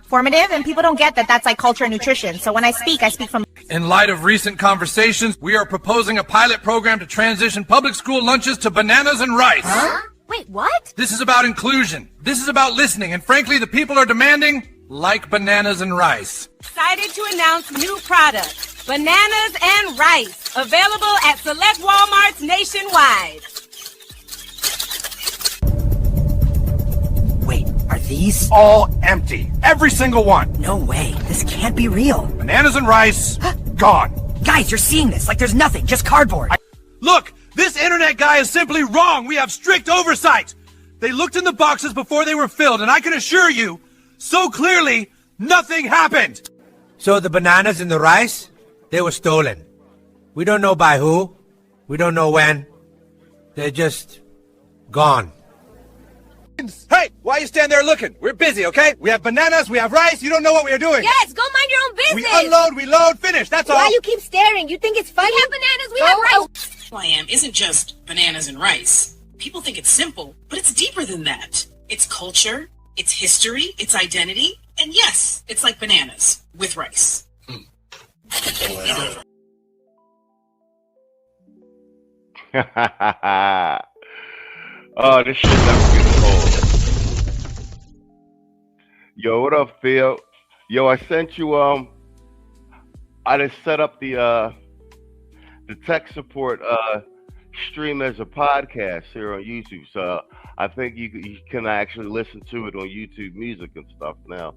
formative, and people don't get that that's like culture and nutrition. So when I speak from... In light of recent conversations, we are proposing a pilot program to transition public school lunches to bananas and rice. Huh? Wait, what? This is about inclusion. This is about listening, and frankly, the people are demanding like bananas and rice. Excited to announce new product, bananas and rice, available at select Walmarts nationwide. Wait, are these all empty? Every single one. No way, this can't be real. Bananas and rice, gone. Guys, you're seeing this like there's nothing, just cardboard. Look, this internet guy is simply wrong. We have strict oversight. They looked in the boxes before they were filled, and I can assure you, so clearly, nothing happened. So the bananas and the rice They were stolen. We don't know by who. We don't know when. They're just gone. Hey, why are you standing there looking? We're busy, okay? We have bananas, we have rice, you don't know what we are doing. Yes, go mind your own business. We unload, we load, finish, that's all. Why you keep staring? You think it's funny? We have bananas, we have rice. Plan isn't just bananas and rice. People think it's simple, but it's deeper than that. It's culture, it's history, it's identity, and yes, it's like bananas with rice. Oh, this shit never gets old. Yo, what up, Phil? Yo, I sent you I just set up the tech support stream as a podcast here on YouTube. So I think you can actually listen to it on YouTube Music and stuff now,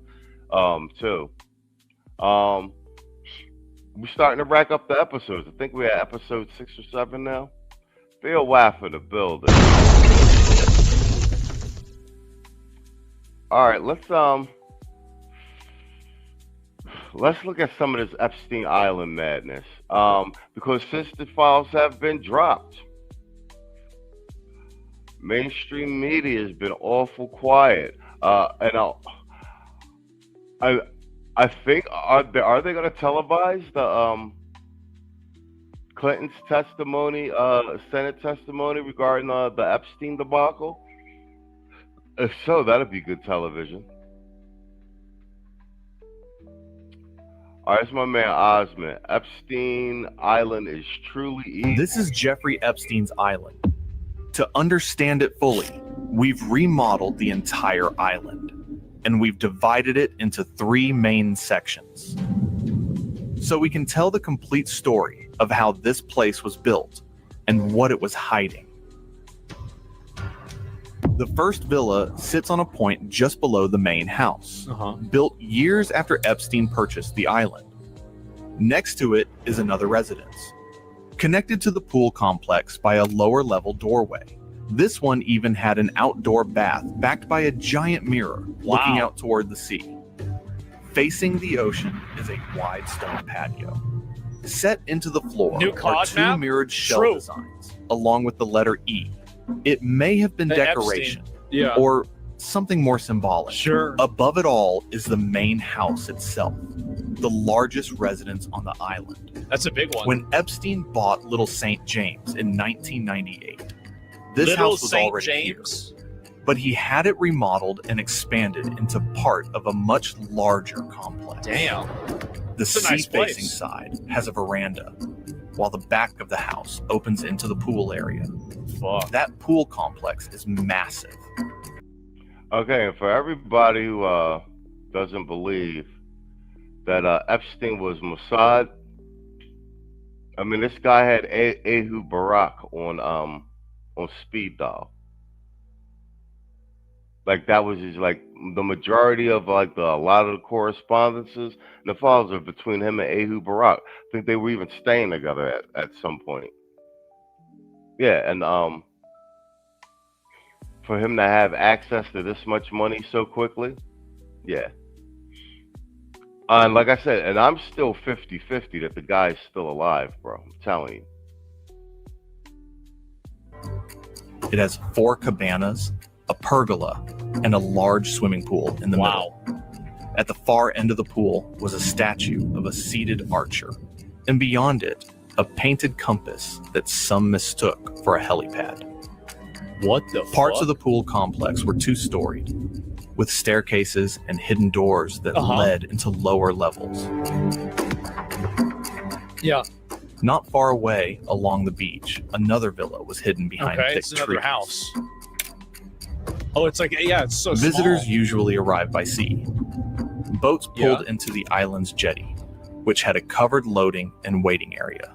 too. We're starting to rack up the episodes. I think we're at episode 6 or 7 now. Phil Waff in the building. All right, let's look at some of this Epstein Island madness. Because since the files have been dropped, mainstream media has been awful quiet. And I think are they going to televise the Clinton's testimony, Senate testimony regarding the Epstein debacle? If so, that'd be good television. All right, it's my man Osmond. Epstein Island is truly evil. This is Jeffrey Epstein's island. To understand it fully, we've remodeled the entire island, and we've divided it into 3 main sections. So we can tell the complete story of how this place was built and what it was hiding. The first villa sits on a point just below the main house, built years after Epstein purchased the island. Next to it is another residence, connected to the pool complex by a lower level doorway. This one even had an outdoor bath backed by a giant mirror looking out toward the sea. Facing the ocean is a wide stone patio. Set into the floor are 2 mirrored shell designs, along with the letter E. It may have been decoration, or something more symbolic. Above it all is the main house itself, the largest residence on the island. That's a big one. When Epstein bought Little St. James in 1998, this Little house was St. already James? here, but he had it remodeled and expanded into part of a much larger complex. Damn. The It's a nice sea-facing place. side has a veranda, while the back of the house opens into the pool area. That pool complex is massive. Okay, and for everybody who doesn't believe that Epstein was Mossad, I mean, this guy had 𝐓𝐇𝐈𝐒 on speed dial. Like that was his, like the majority of like a lot of the correspondences and the files are between him and 𝐓𝐶. I think they were even staying together at some point. Yeah, and for him to have access to this much money so quickly, yeah. And like I said, and I'm still 50-50 that the guy's still alive, bro. I'm telling you. It has 4 cabanas, a pergola, and a large swimming pool in the middle. At the far end of the pool was a statue of a seated archer, and beyond it, a painted compass that some mistook for a helipad. What the Parts fuck? of the pool complex were 2-storied, with staircases and hidden doors that led into lower levels. Yeah. Not far away, along the beach, another villa was hidden behind thick It's another trees. house. Oh, it's like, yeah, it's so Visitors small. usually arrive by sea. Boats pulled into the island's jetty, which had a covered loading and waiting area.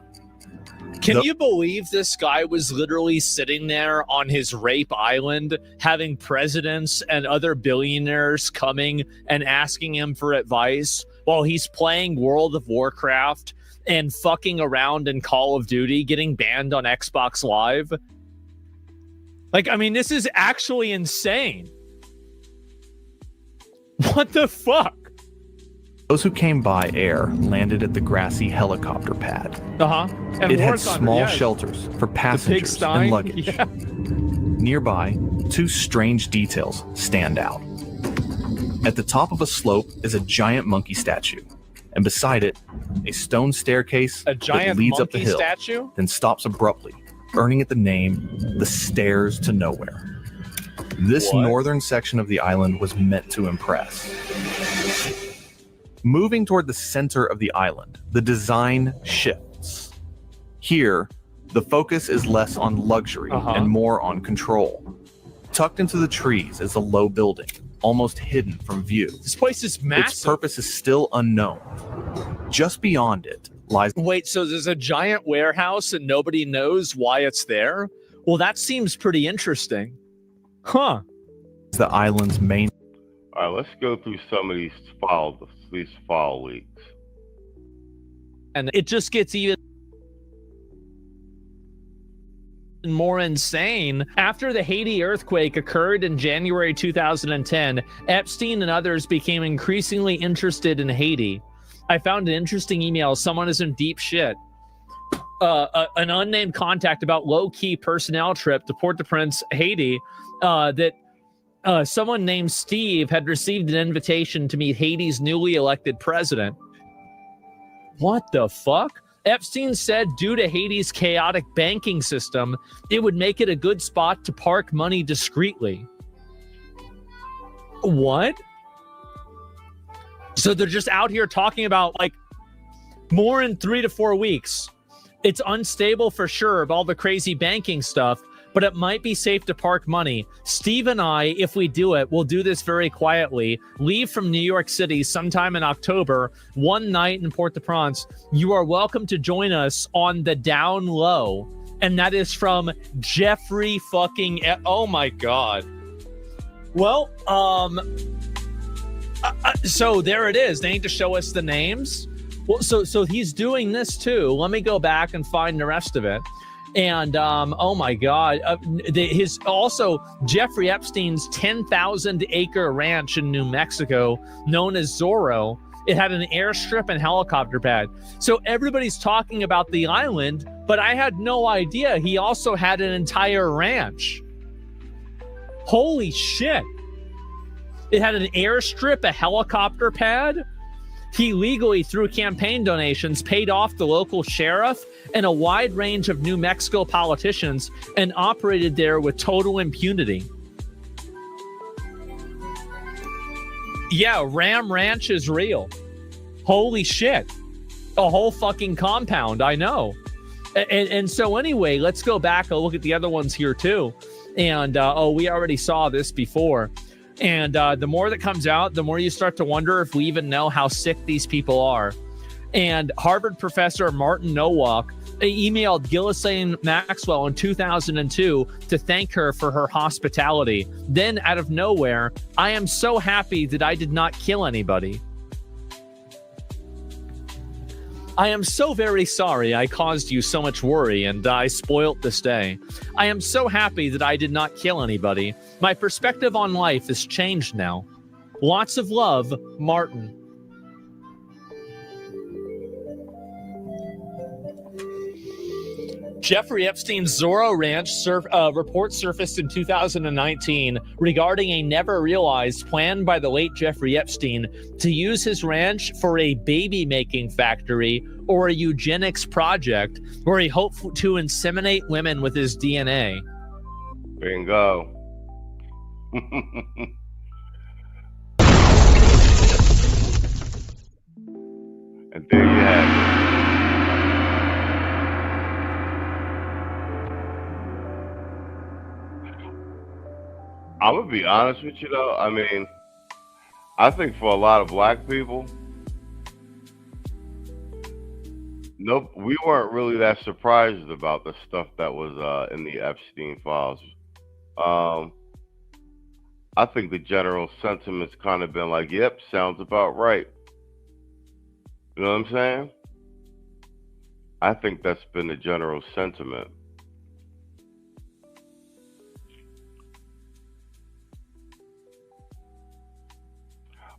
Can you believe this guy was literally sitting there on his rape island having presidents and other billionaires coming and asking him for advice while he's playing World of Warcraft and fucking around in Call of Duty, getting banned on Xbox Live? Like, I mean, this is actually insane. What the fuck? Those who came by air landed at the grassy helicopter pad. And it War had Thunder, small yes. shelters for passengers pigsty, and luggage. yeah. Nearby, two strange details stand out. At the top of a slope is a giant monkey statue, and beside it, a stone staircase A giant that leads up the monkey hill, statue? then stops abruptly, earning it the name the Stairs to Nowhere. This What? northern section of the island was meant to impress. Moving toward the center of the island, the design shifts. Here, the focus is less on luxury and more on control. Tucked into the trees is a low building, almost hidden from view. This place is massive. Its purpose is still unknown. Just beyond it lies... Wait, so there's a giant warehouse and nobody knows why it's there? Well, that seems pretty interesting. Huh. The island's main... All right, let's go through some of these fall leaks. And it just gets even more insane. After the Haiti earthquake occurred in January 2010, Epstein and others became increasingly interested in Haiti. I found an interesting email. Someone is in deep shit. An unnamed contact about low-key personnel trip to Port-au-Prince, Haiti, that someone named Steve had received an invitation to meet Haiti's newly elected president. What the fuck? Epstein said due to Haiti's chaotic banking system, it would make it a good spot to park money discreetly. What? So they're just out here talking about, like, more in 3 to 4 weeks. It's unstable for sure of all the crazy banking stuff, but it might be safe to park money. Steve and I, if we do it, will do this very quietly. Leave from New York City sometime in October, one night in Port-au-Prince. You are welcome to join us on the down low. And that is from Jeffrey fucking... Oh my God. Well, so there it is. They need to show us the names. Well, so he's doing this too. Let me go back and find the rest of it. And oh my God, Jeffrey Epstein's 10,000-acre ranch in New Mexico, known as Zorro, it had an airstrip and helicopter pad. So everybody's talking about the island, but I had no idea he also had an entire ranch. Holy shit! It had an airstrip, a helicopter pad. He legally, through campaign donations, paid off the local sheriff and a wide range of New Mexico politicians and operated there with total impunity. Yeah, Ram Ranch is real. Holy shit. A whole fucking compound, I know. And so anyway, let's go back and look at the other ones here too. And, we already saw this before. And the more that comes out, the more you start to wonder if we even know how sick these people are. And Harvard professor Martin Nowak emailed Ghislaine Maxwell in 2002 to thank her for her hospitality. Then, out of nowhere, I am so happy that I did not kill anybody. I am so very sorry I caused you so much worry and I spoilt this day. I am so happy that I did not kill anybody. My perspective on life has changed now. Lots of love, Martin. Jeffrey Epstein's Zorro Ranch report surfaced in 2019 regarding a never-realized plan by the late Jeffrey Epstein to use his ranch for a baby-making factory or a eugenics project where he hoped to inseminate women with his DNA. Bingo. And there you have it. I'm gonna be honest with you though. I mean, I think for a lot of black people, we weren't really that surprised about the stuff that was in the Epstein files. I think the general sentiment's kind of been like, "Yep, sounds about right." You know what I'm saying? I think that's been the general sentiment.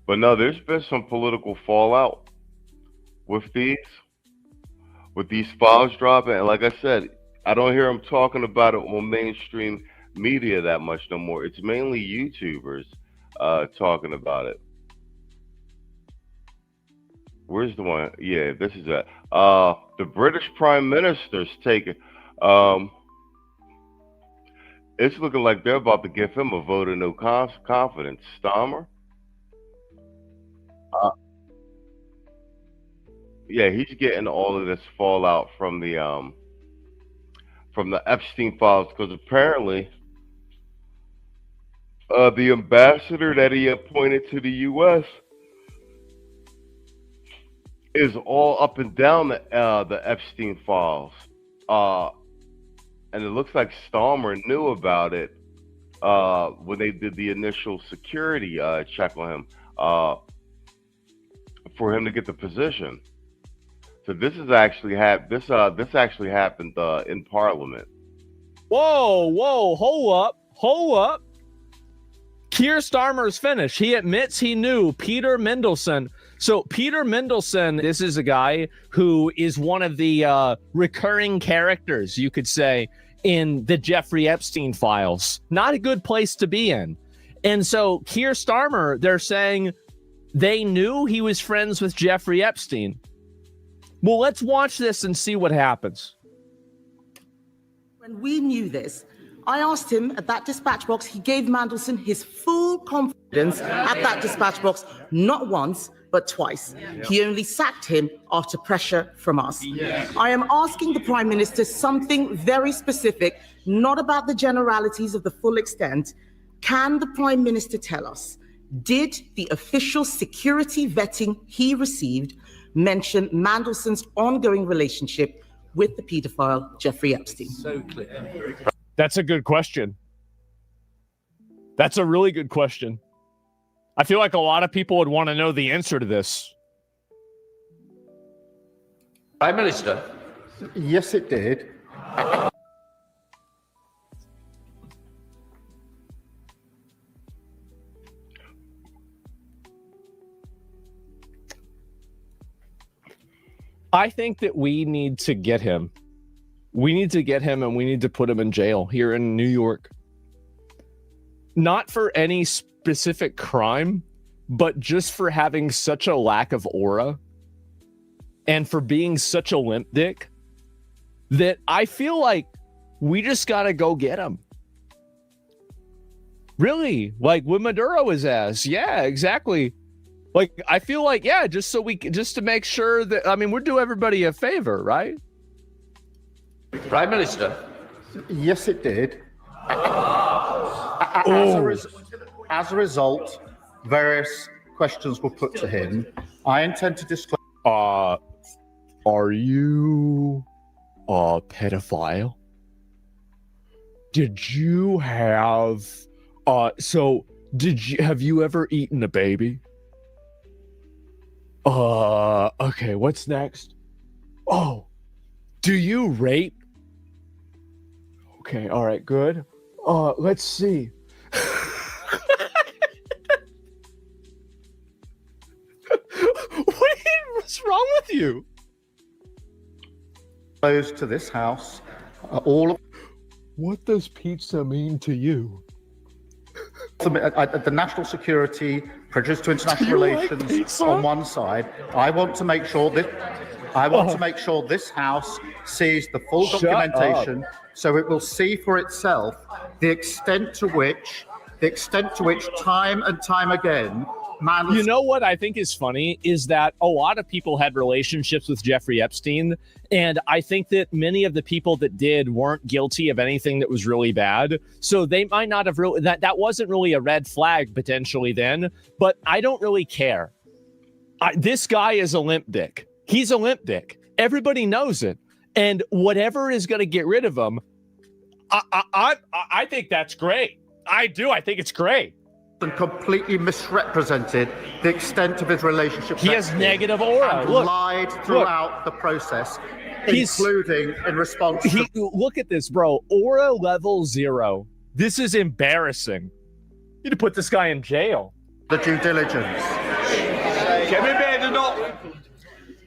But no, there's been some political fallout with these files dropping. And like I said, I don't hear them talking about it on mainstream media that much no more. It's mainly YouTubers talking about it. Where's the one? Yeah, this is it. The British Prime Minister's taking. It's looking like they're about to give him a vote of no confidence. Starmer. Yeah, he's getting all of this fallout from the Epstein files because apparently the ambassador that he appointed to the U.S. is all up and down the Epstein files, and it looks like Starmer knew about it when they did the initial security check on him for him to get the position. So this is actually this actually happened in Parliament. Whoa, hold up. Keir Starmer's finished. He admits he knew Peter Mendelsohn. So Peter Mendelsohn, this is a guy who is one of the recurring characters, you could say, in the Jeffrey Epstein files. Not a good place to be in. And so Keir Starmer, they're saying they knew he was friends with Jeffrey Epstein. Well, let's watch this and see what happens. When we knew this, I asked him at that dispatch box, he gave Mandelson his full confidence at that dispatch box, not once, but twice. He only sacked him after pressure from us. I am asking the Prime Minister something very specific, not about the generalities of the full extent. Can the Prime Minister tell us, did the official security vetting he received mention Mandelson's ongoing relationship with the paedophile Jeffrey Epstein? So clear. That's a good question. That's a really good question. I feel like a lot of people would want to know the answer to this. Prime Minister? Yes, it did. I think that we need to get him. We need to get him and we need to put him in jail here in New York. Not for any specific crime, but just for having such a lack of aura and for being such a limp dick that I feel like we just got to go get him. Really? Like with Maduro his ass. Yeah, exactly. Like, I feel like, yeah, just to make sure that, I mean, we'll do everybody a favor, right? Prime Minister? Yes, it did. As a result, various questions were put to him. I intend to disclose. Are you a pedophile? Did you have, have you ever eaten a baby? Okay, what's next? Oh, do you rape? Okay, all right, good. Let's see. What's wrong with you? Close to this house, all of. What does pizza mean to you? The national security, prejudice to international relations on one side. I want to make sure that this house sees the full documentation, so it will see for itself the extent to which time and time again. You know what I think is funny is that a lot of people had relationships with Jeffrey Epstein, and I think that many of the people that did weren't guilty of anything that was really bad. So they might not have really, that wasn't really a red flag potentially then, but I don't really care. This guy is a limp dick. He's a limp dick. Everybody knows it. And whatever is going to get rid of him, I think that's great. I do. I think it's great. And completely misrepresented the extent of his relationship. He has negative aura. And lied throughout the process, including in response to... Look at this, bro. Aura level 0. This is embarrassing. You need to put this guy in jail. The due diligence.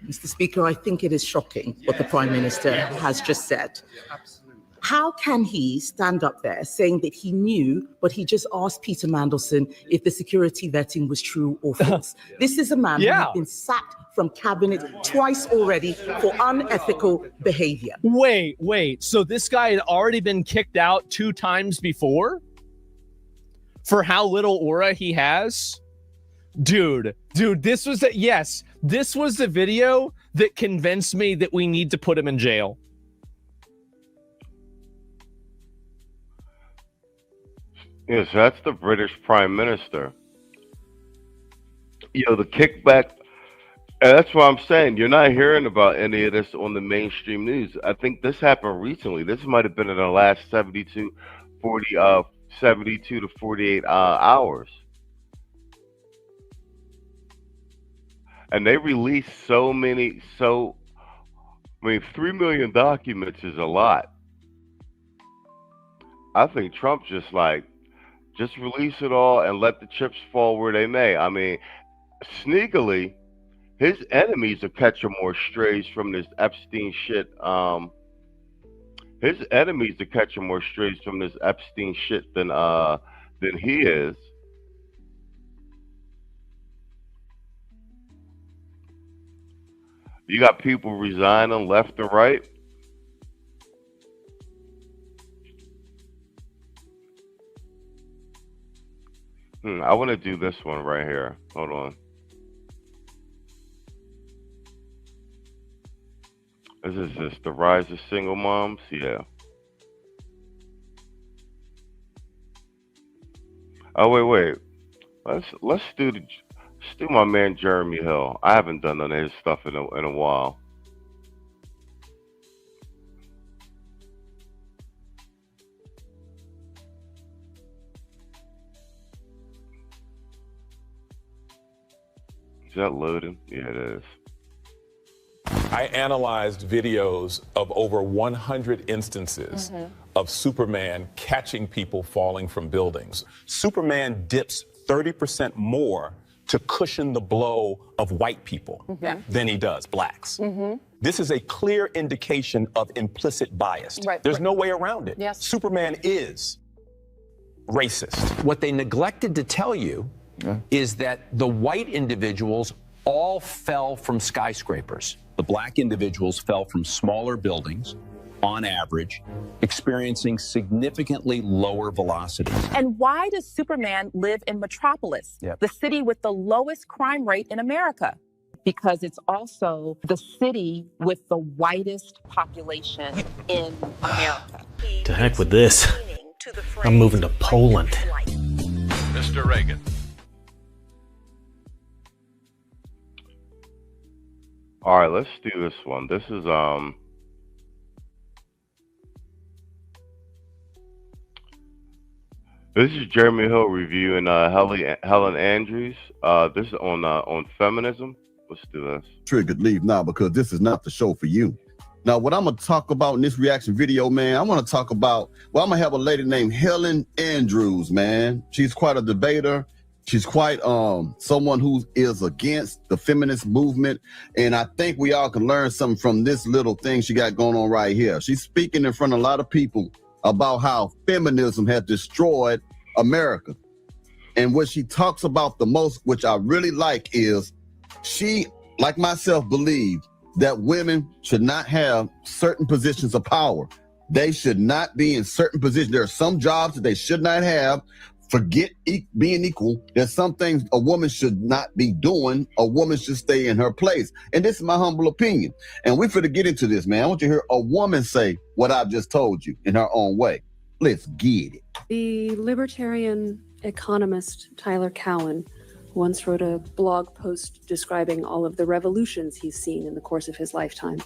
Mr. Speaker, I think it is shocking what the Prime Minister has just said. How can he stand up there saying that he knew, but he just asked Peter Mandelson if the security vetting was true or false? This is a man who has been sacked from cabinet twice already for unethical behavior. Wait. So this guy had already been kicked out 2 times before? For how little aura he has? Dude, this was the video that convinced me that we need to put him in jail. Yes, that's the British Prime Minister. You know, the kickback, and that's what I'm saying. You're not hearing about any of this on the mainstream news. I think this happened recently. This might have been in the last 72 to 48 hours. And they released 3 million documents is a lot. I think Trump just release it all and let the chips fall where they may. I mean, sneakily, his enemies are catching more strays from this Epstein shit. His enemies are catching more strays from this Epstein shit than he is. You got people resigning left and right. I want to do this one right here. Hold on. Is this the rise of single moms? Yeah. Oh wait. Let's do my man Jeremy Hill. I haven't done none of his stuff in a while. Is that loading? Yeah, it is. I analyzed videos of over 100 instances of Superman catching people falling from buildings. Superman dips 30% more to cushion the blow of white people than he does blacks. This is a clear indication of implicit bias. There's no way around it. Superman is racist. What they neglected to tell you is that the white individuals all fell from skyscrapers. The black individuals fell from smaller buildings, on average, experiencing significantly lower velocities. And why does Superman live in Metropolis, the city with the lowest crime rate in America? Because it's also the city with the whitest population in America. To heck with this. I'm moving to Poland. Mr. Reagan. All right, let's do this one. This is Jeremy Hill reviewing Helen Andrews. This is on feminism. Let's do this. Triggered, leave now because this is not the show for you. Now, what I'm gonna talk about in this reaction video, man, I want to talk about. Well, I'm gonna have a lady named Helen Andrews, man. She's quite a debater. She's quite someone who is against the feminist movement. And I think we all can learn something from this little thing she got going on right here. She's speaking in front of a lot of people about how feminism has destroyed America. And what she talks about the most, which I really like, is she, like myself, believes that women should not have certain positions of power. They should not be in certain positions. There are some jobs that they should not have. Forget being equal. There's some things a woman should not be doing. A woman should stay in her place. And this is my humble opinion. And we're finna get into this, man. I want you to hear a woman say what I've just told you in her own way. Let's get it. The libertarian economist Tyler Cowen once wrote a blog post describing all of the revolutions he's seen in the course of his lifetime,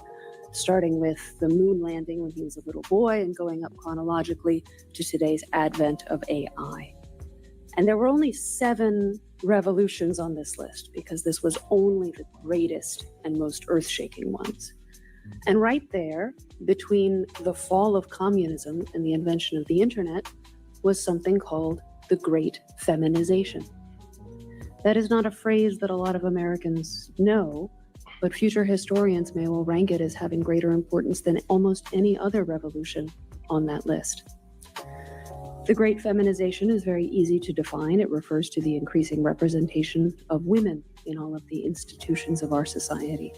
starting with the moon landing when he was a little boy and going up chronologically to today's advent of AI. And there were only 7 revolutions on this list because this was only the greatest and most earth-shaking ones. And right there, between the fall of communism and the invention of the internet, was something called the Great Feminization. That is not a phrase that a lot of Americans know, but future historians may well rank it as having greater importance than almost any other revolution on that list. The Great Feminization is very easy to define. It refers to the increasing representation of women in all of the institutions of our society.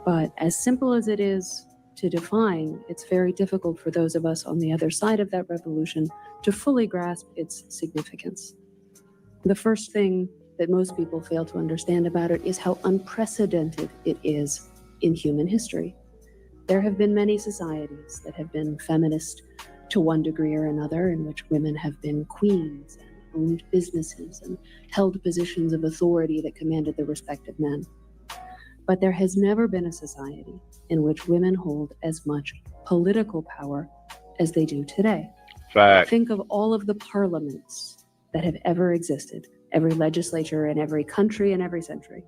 But as simple as it is to define, it's very difficult for those of us on the other side of that revolution to fully grasp its significance. The first thing that most people fail to understand about it is how unprecedented it is in human history. There have been many societies that have been feminist to one degree or another, in which women have been queens and owned businesses and held positions of authority that commanded the respect of men. But there has never been a society in which women hold as much political power as they do today. Fact. Think of all of the parliaments that have ever existed, every legislature in every country and every century.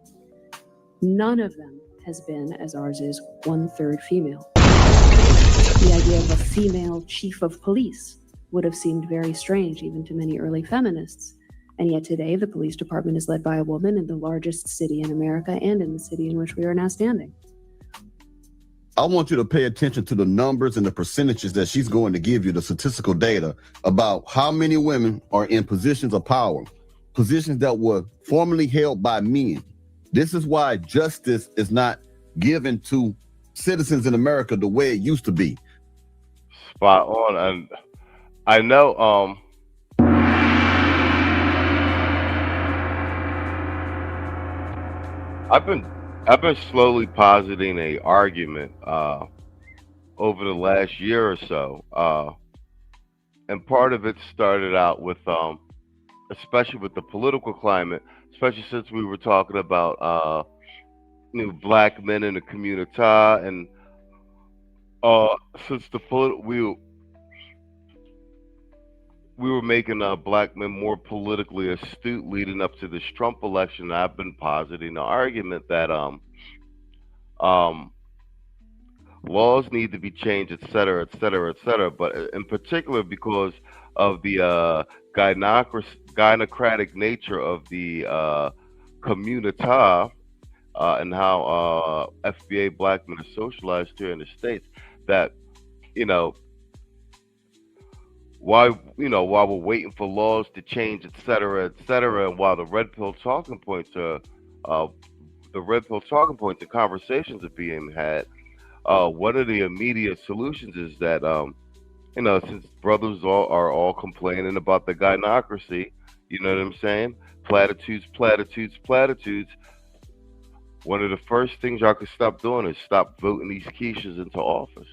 None of them has been, as ours is, 1/3 female. The idea of a female chief of police would have seemed very strange even to many early feminists. And yet today, the police department is led by a woman in the largest city in America and in the city in which we are now standing. I want you to pay attention to the numbers and the percentages that she's going to give you, the statistical data about how many women are in positions of power, positions that were formerly held by men. This is why justice is not given to citizens in America the way it used to be. Spot on. And I know I've been slowly positing a argument over the last year or so, and part of it started out with especially with the political climate, especially since we were talking about black men in the community, and since we were making black men more politically astute leading up to this Trump election. I've been positing the argument that laws need to be changed, et cetera, et cetera, et cetera. But in particular, because of the gynocratic nature of the community and how FBA black men are socialized here in the States, that while we're waiting for laws to change, et cetera, and while the red pill talking points and conversations are being had, one of the immediate solutions is that since brothers are all complaining about the gynocracy, you know what I'm saying? Platitudes. One of the first things y'all could stop doing is stop voting these quiches into office.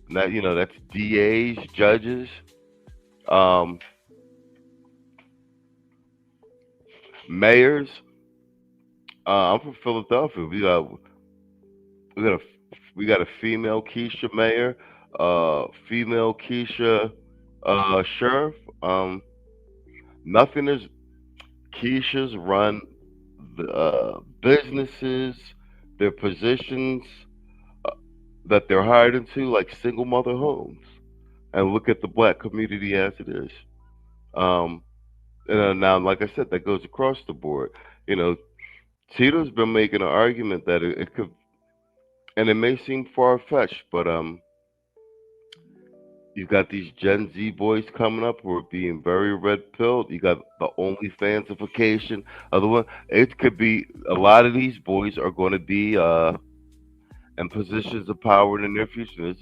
That that's DAs, judges, mayors. I'm from Philadelphia. We got a female 𝐾𝐒 mayor, female 𝐾𝐒 sheriff. Nothing is 𝐾𝐒's run the businesses, their positions that they're hired into, like single mother homes, and look at the black community as it is. And now, like I said, that goes across the board. Tito's been making an argument that it could, and it may seem far-fetched, but you've got these Gen Z boys coming up who are being very red-pilled. You got the OnlyFansification. Other one, it could be a lot of these boys are going to be in positions of power in the near future.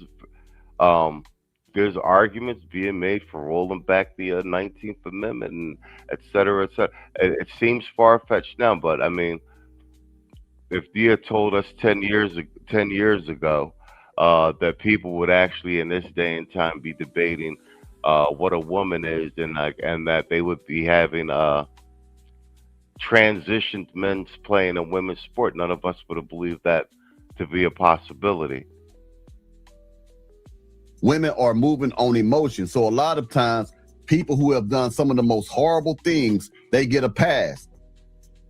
There's arguments being made for rolling back the 19th Amendment and et cetera, et cetera. It seems far-fetched now, but I mean, if you had told us 10 years ago that people would actually in this day and time be debating what a woman is, and that they would be having transitioned men's playing a women's sport, none of us would have believed that to be a possibility. Women are moving on emotion. So a lot of times, people who have done some of the most horrible things, they get a pass.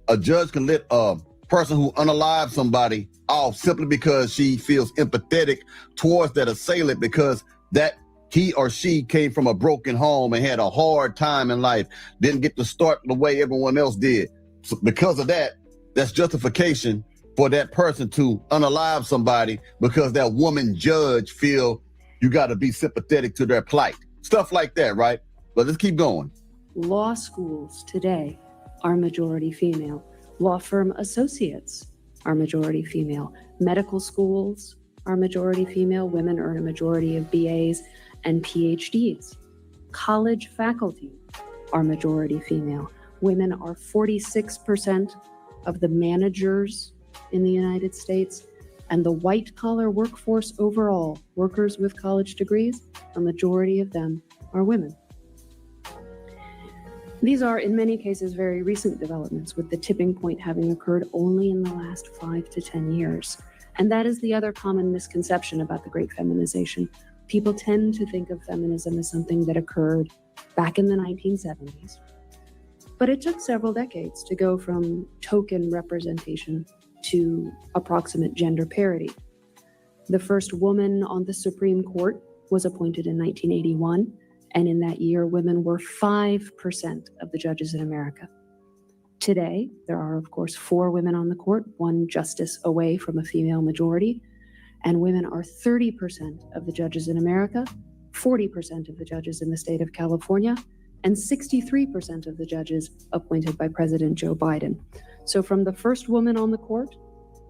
A judge can let a person who unalived somebody off simply because she feels empathetic towards that assailant, because that he or she came from a broken home and had a hard time in life, didn't get to start the way everyone else did. So because of that, that's justification for that person to unalive somebody because that woman judge feel you got to be sympathetic to their plight. Stuff like that, right? But let's keep going. Law schools today are majority female. Law firm associates are majority female. Medical schools are majority female. Women earn a majority of BAs and PhDs. College faculty are majority female. Women are 46% of the managers in the United States, and the white-collar workforce overall, workers with college degrees, a majority of them are women. These are, in many cases, very recent developments, with the tipping point having occurred only in the last 5 to 10 years. And that is the other common misconception about the Great Feminization. People tend to think of feminism as something that occurred back in the 1970s. But it took several decades to go from token representation to approximate gender parity. The first woman on the Supreme Court was appointed in 1981, and in that year, women were 5% of the judges in America. Today, there are, of course, 4 women on the court, 1 justice away from a female majority, and women are 30% of the judges in America, 40% of the judges in the state of California, and 63% of the judges appointed by President Joe Biden. So from the first woman on the court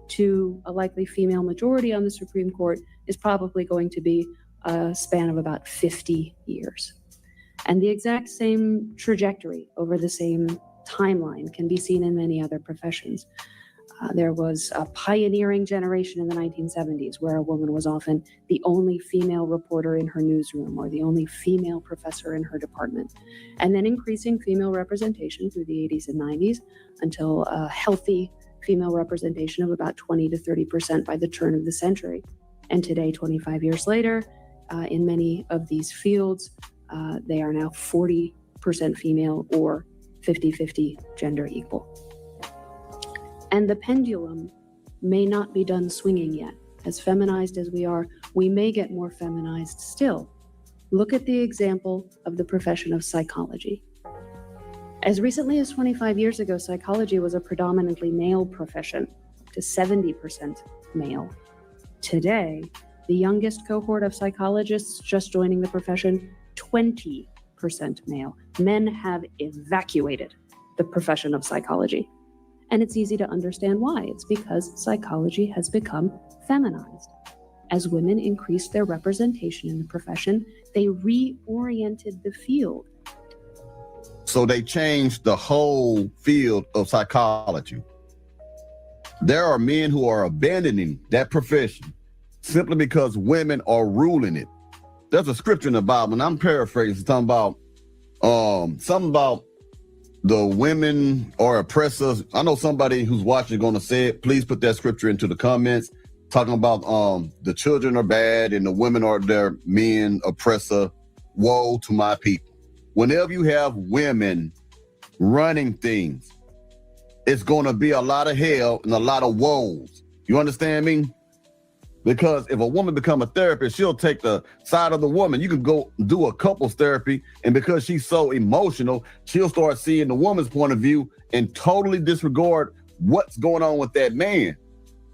to a likely female majority on the Supreme Court is probably going to be a span of about 50 years. And the exact same trajectory over the same timeline can be seen in many other professions. There was a pioneering generation in the 1970s where a woman was often the only female reporter in her newsroom or the only female professor in her department. And then increasing female representation through the 80s and 90s until a healthy female representation of about 20 to 30% by the turn of the century. And today, 25 years later, in many of these fields, they are now 40% female or 50-50 gender equal. And the pendulum may not be done swinging yet. As feminized as we are, we may get more feminized still. Look at the example of the profession of psychology. As recently as 25 years ago, psychology was a predominantly male profession, up to 70% male. Today, the youngest cohort of psychologists just joining the profession, 20% male. Men have evacuated the profession of psychology. And it's easy to understand why. It's because psychology has become feminized. As women increased their representation in the profession, they reoriented the field. So they changed the whole field of psychology. There are men who are abandoning that profession simply because women are ruling it. There's a scripture in the Bible, and I'm paraphrasing, talking about something about the women are oppressors. I know somebody who's watching is going to say it. Please put that scripture into the comments, talking about the children are bad and the women are their men oppressor. Woe to my people. Whenever you have women running things, it's going to be a lot of hell and a lot of woes. You understand me? Because if a woman become a therapist, she'll take the side of the woman. You can go do a couples therapy, and because she's so emotional, she'll start seeing the woman's point of view and totally disregard what's going on with that man.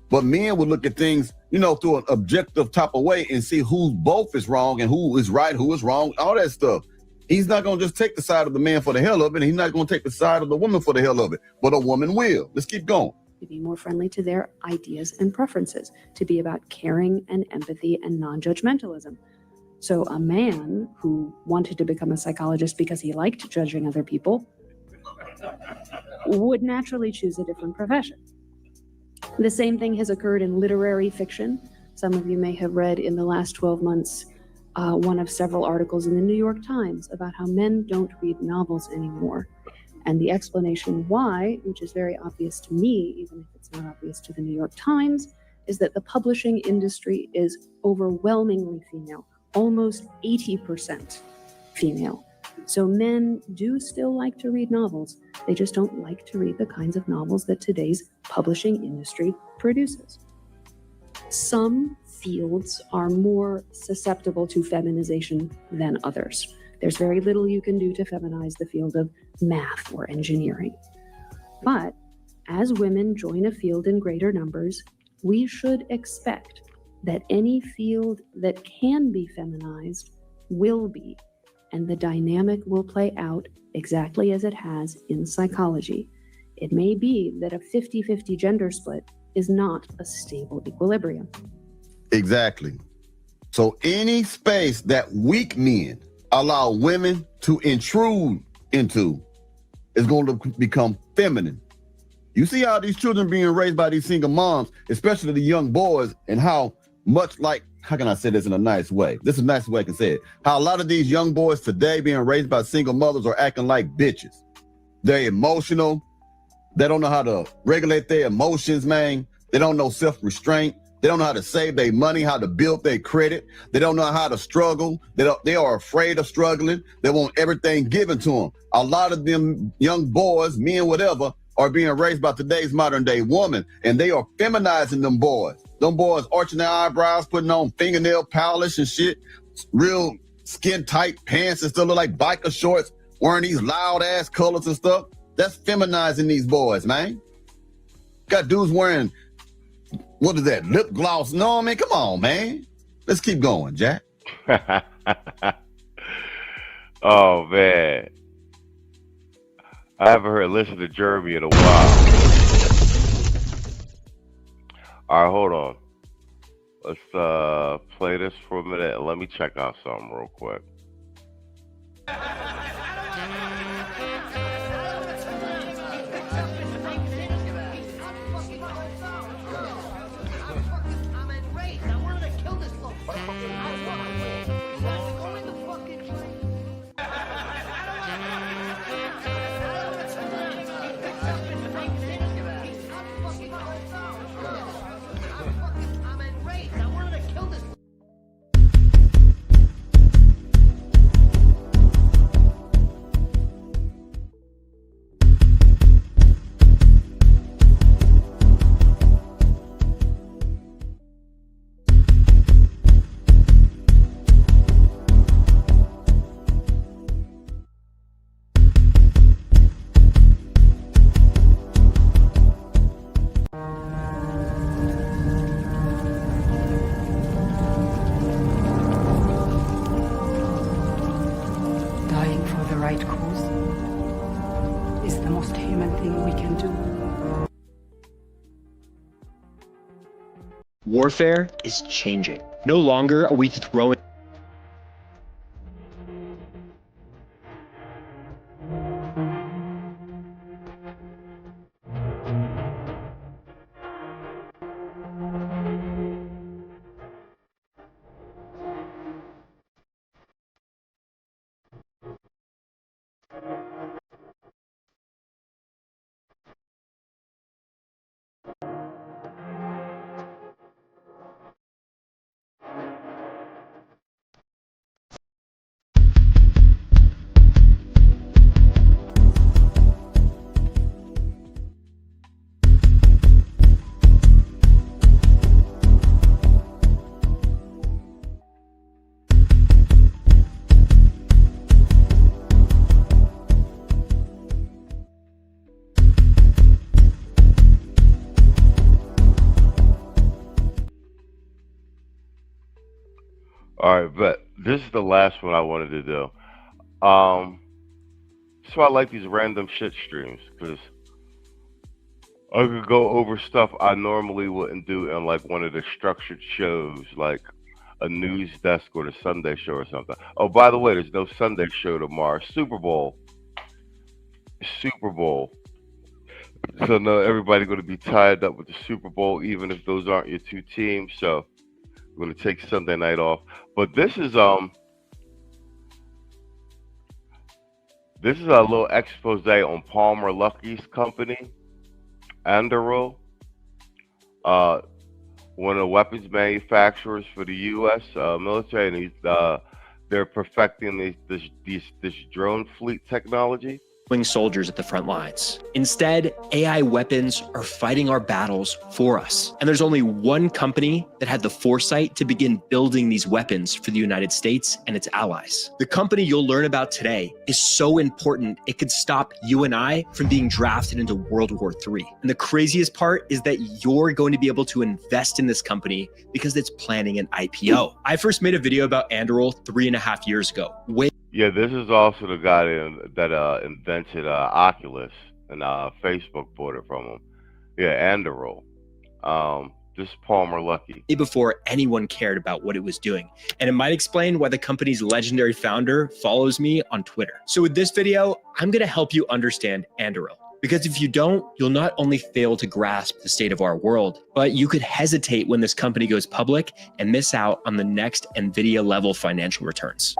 But men will look at things, through an objective type of way and see who both is wrong and who is right, who is wrong, all that stuff. He's not going to just take the side of the man for the hell of it, and he's not going to take the side of the woman for the hell of it, but a woman will. Let's keep going. To be more friendly to their ideas and preferences, to be about caring and empathy and non-judgmentalism. So a man who wanted to become a psychologist because he liked judging other people would naturally choose a different profession. The same thing has occurred in literary fiction. Some of you may have read in the last 12 months one of several articles in the New York Times about how men don't read novels anymore. And the explanation why, which is very obvious to me, even if it's not obvious to the New York Times, is that the publishing industry is overwhelmingly female, almost 80% female. So men do still like to read novels. They just don't like to read the kinds of novels that today's publishing industry produces. Some fields are more susceptible to feminization than others. There's very little you can do to feminize the field of math or engineering. But as women join a field in greater numbers, we should expect that any field that can be feminized will be, and the dynamic will play out exactly as it has in psychology. It may be that a 50-50 gender split is not a stable equilibrium. Exactly. So any space that weak men allow women to intrude into is going to become feminine. You see how these children being raised by these single moms, especially the young boys, and how much like, how can I say this in a nice way? This is a nice way I can say it. How a lot of these young boys today being raised by single mothers are acting like bitches. They're emotional. They don't know how to regulate their emotions, man. They don't know self-restraint. They don't know how to save their money, how to build their credit. They don't know how to struggle. They are afraid of struggling. They want everything given to them. A lot of them young boys, men, whatever, are being raised by today's modern day woman, and they are feminizing them boys. Them boys arching their eyebrows, putting on fingernail polish and shit, real skin tight pants and stuff, look like biker shorts, wearing these loud ass colors and stuff. That's feminizing these boys, man. Got dudes wearing, what is that, lip gloss? No, I mean, come on, man. Let's keep going, Jack. Oh, man. I haven't heard listen to Jeremy in a while. All right, hold on. Let's play this for a minute and let me check out something real quick. Dying for the right cause is the most human thing we can do. Warfare is changing. No longer are we throwing All right, but this is the last one I wanted to do. So I like these random shit streams because I could go over stuff I normally wouldn't do in like one of the structured shows, like a news desk or the Sunday show or something. Oh, by the way, there's no Sunday show tomorrow. Super Bowl. So now everybody's going to be tied up with the Super Bowl, even if those aren't your two teams. So we're going to take Sunday night off. But this is a little expose on Palmer Luckey's company, Anduril, one of the weapons manufacturers for the U.S. Military, and they're perfecting this drone fleet technology. soldiers at the front lines. Instead, AI weapons are fighting our battles for us. And there's only one company that had the foresight to begin building these weapons for the United States and its allies. The company you'll learn about today is so important it could stop you and I from being drafted into World War III. And the craziest part is that you're going to be able to invest in this company because it's planning an IPO. I first made a video about Anduril 3.5 years ago. Yeah, this is also the guy that invented Oculus, and Facebook bought it from him. Yeah, Anduril. This is Palmer Luckey. Before anyone cared about what it was doing. And it might explain why the company's legendary founder follows me on Twitter. So with this video, I'm going to help you understand Anduril. Because if you don't, you'll not only fail to grasp the state of our world, but you could hesitate when this company goes public and miss out on the next NVIDIA level financial returns.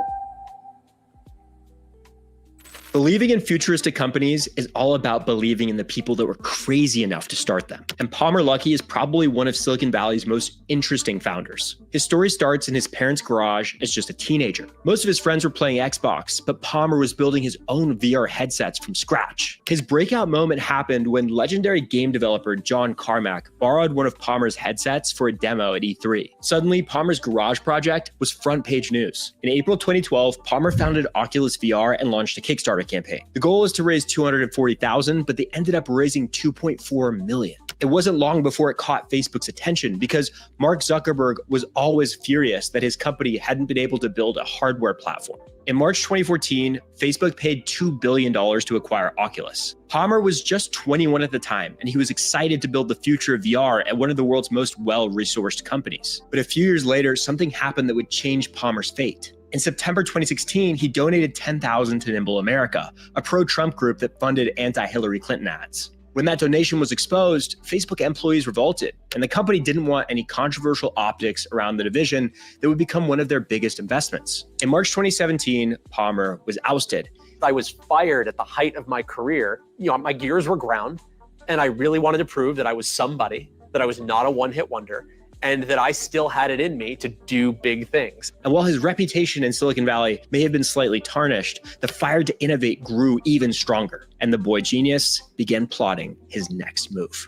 Believing in futuristic companies is all about believing in the people that were crazy enough to start them. And Palmer Luckey is probably one of Silicon Valley's most interesting founders. His story starts in his parents' garage as just a teenager. Most of his friends were playing Xbox, but Palmer was building his own VR headsets from scratch. His breakout moment happened when legendary game developer John Carmack borrowed one of Palmer's headsets for a demo at E3. Suddenly, Palmer's garage project was front page news. In April 2012, Palmer founded Oculus VR and launched a Kickstarter campaign. The goal was to raise $240,000, but they ended up raising $2.4 million. It wasn't long before it caught Facebook's attention because Mark Zuckerberg was always furious that his company hadn't been able to build a hardware platform. In March 2014, Facebook paid $2 billion to acquire Oculus. Palmer was just 21 at the time, and he was excited to build the future of VR at one of the world's most well-resourced companies. But a few years later, something happened that would change Palmer's fate. In September 2016, he donated $10,000 to Nimble America, a pro-Trump group that funded anti-Hillary Clinton ads. When that donation was exposed, Facebook employees revolted, and the company didn't want any controversial optics around the division that would become one of their biggest investments. In March 2017, Palmer was ousted. I was fired at the height of my career. My gears were ground, and I really wanted to prove that I was somebody, that I was not a one-hit wonder, and that I still had it in me to do big things. And while his reputation in Silicon Valley may have been slightly tarnished, the fire to innovate grew even stronger, and the boy genius began plotting his next move.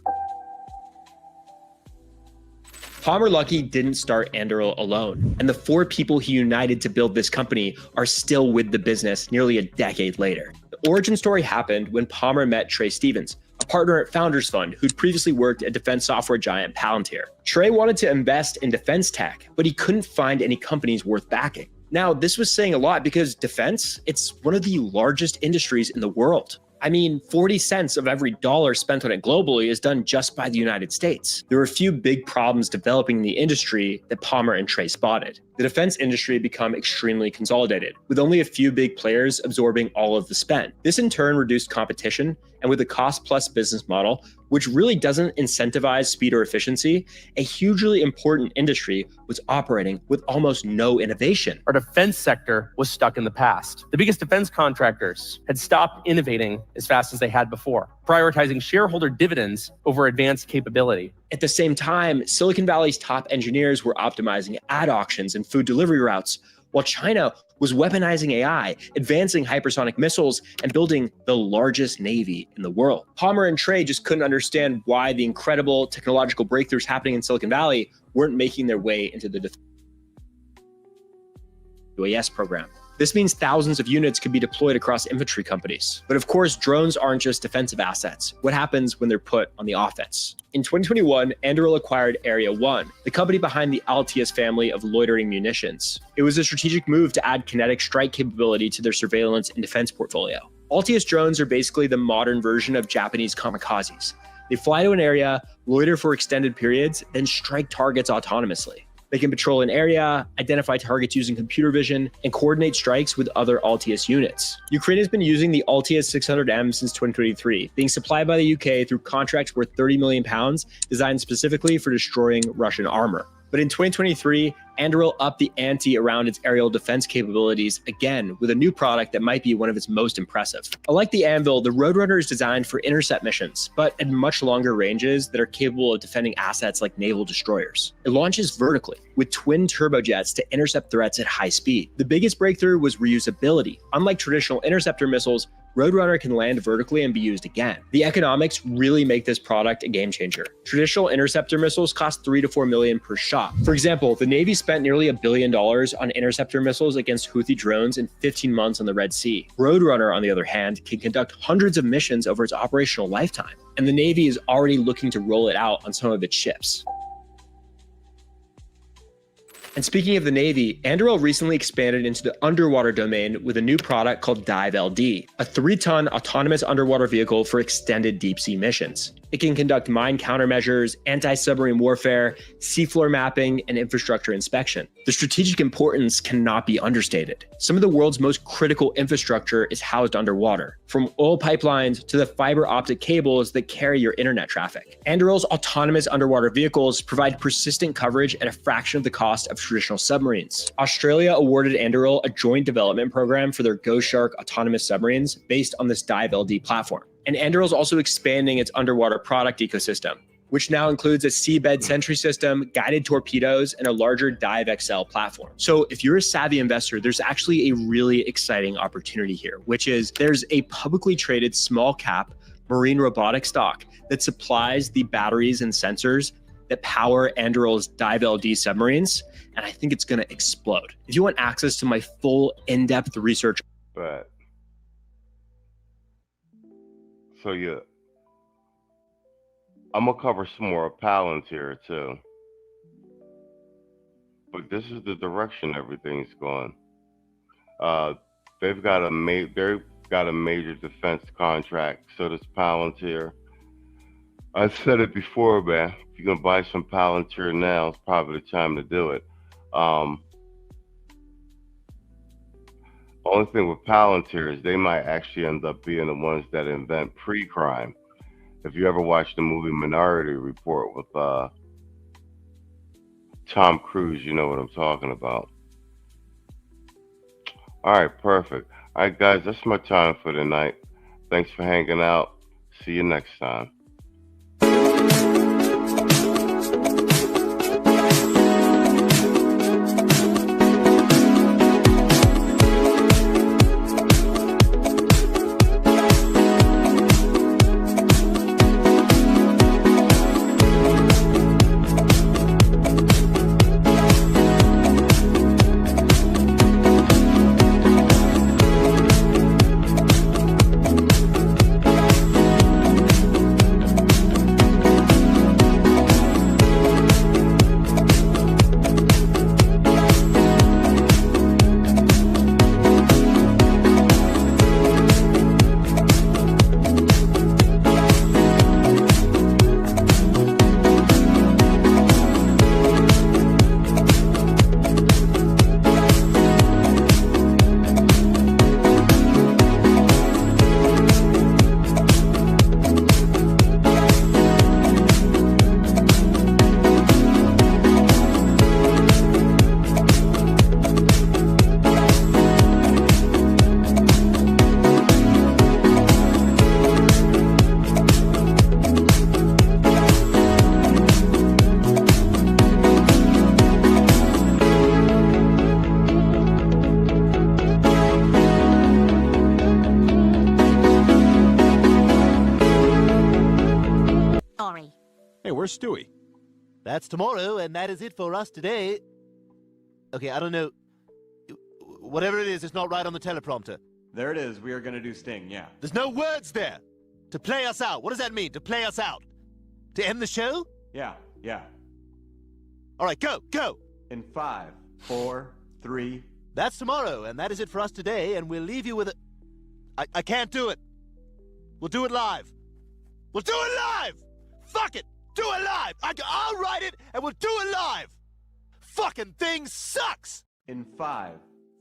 Palmer Luckey didn't start Anduril alone, and the 4 people he united to build this company are still with the business nearly a decade later. The origin story happened when Palmer met Trey Stevens, a partner at Founders Fund who'd previously worked at defense software giant Palantir. Trey wanted to invest in defense tech, but he couldn't find any companies worth backing. Now, this was saying a lot because defense, it's one of the largest industries in the world. I mean, 40 cents of every dollar spent on it globally is done just by the United States. There were a few big problems developing in the industry that Palmer and Trey spotted. The defense industry had become extremely consolidated, with only a few big players absorbing all of the spend. This in turn reduced competition, and with a cost-plus business model, which really doesn't incentivize speed or efficiency, a hugely important industry was operating with almost no innovation. Our defense sector was stuck in the past. The biggest defense contractors had stopped innovating as fast as they had before, prioritizing shareholder dividends over advanced capability. At the same time, Silicon Valley's top engineers were optimizing ad auctions and food delivery routes, while China was weaponizing AI, advancing hypersonic missiles, and building the largest navy in the world. Palmer and Trey just couldn't understand why the incredible technological breakthroughs happening in Silicon Valley weren't making their way into the UAS program. This means thousands of units could be deployed across infantry companies. But of course, drones aren't just defensive assets. What happens when they're put on the offense? In 2021, Anduril acquired Area 1, the company behind the Altius family of loitering munitions. It was a strategic move to add kinetic strike capability to their surveillance and defense portfolio. Altius drones are basically the modern version of Japanese kamikazes. They fly to an area, loiter for extended periods, then strike targets autonomously. They can patrol an area, identify targets using computer vision, and coordinate strikes with other Altius units. Ukraine has been using the Altius 600M since 2023, being supplied by the UK through contracts worth £30 million designed specifically for destroying Russian armor. But in 2023, Anduril upped the ante around its aerial defense capabilities again with a new product that might be one of its most impressive. Unlike the Anvil, the Roadrunner is designed for intercept missions, but at much longer ranges that are capable of defending assets like naval destroyers. It launches vertically with twin turbojets to intercept threats at high speed. The biggest breakthrough was reusability. Unlike traditional interceptor missiles, Roadrunner can land vertically and be used again. The economics really make this product a game changer. Traditional interceptor missiles cost $3 to $4 million per shot. For example, the Navy spent nearly $1 billion on interceptor missiles against Houthi drones in 15 months on the Red Sea. Roadrunner, on the other hand, can conduct hundreds of missions over its operational lifetime, and the Navy is already looking to roll it out on some of its ships. And speaking of the Navy, Anduril recently expanded into the underwater domain with a new product called Dive-LD, a 3-ton autonomous underwater vehicle for extended deep-sea missions. It can conduct mine countermeasures, anti-submarine warfare, seafloor mapping, and infrastructure inspection. The strategic importance cannot be understated. Some of the world's most critical infrastructure is housed underwater, from oil pipelines to the fiber optic cables that carry your internet traffic. Anduril's autonomous underwater vehicles provide persistent coverage at a fraction of the cost of traditional submarines. Australia awarded Anduril a joint development program for their Ghost Shark autonomous submarines based on this Dive-LD platform. And Anduril is also expanding its underwater product ecosystem, which now includes a seabed sentry system, guided torpedoes, and a larger Dive-XL platform. So if you're a savvy investor, there's actually a really exciting opportunity here, which is there's a publicly traded small cap marine robotic stock that supplies the batteries and sensors that power Anduril's Dive-LD submarines, and I think it's gonna explode. If you want access to my full in-depth research. Right. So yeah, I'm gonna cover some more Palantir too, but this is the direction everything's going. They've got a major defense contract. So does Palantir. I said it before, man. If you're gonna buy some Palantir now, it's probably the time to do it. Only thing with Palantir is they might actually end up being the ones that invent pre-crime. If you ever watched the movie Minority Report with Tom Cruise, you know what I'm talking about. All right, perfect. All right, guys, that's my time for tonight. Thanks for hanging out. See you next time. Where's Stewie? That's tomorrow, and that is it for us today. Okay, I don't know. Whatever it is, it's not right on the teleprompter. There it is. We are going to do Sting, yeah. There's no words there. To play us out. What does that mean, to play us out? To end the show? Yeah. All right, go. In 5, 4, 3. That's tomorrow, and that is it for us today, and we'll leave you with a... I can't do it. We'll do it live. Fuck it. Do it live! I'll write it, and we'll do it live! Fucking thing sucks! In 5,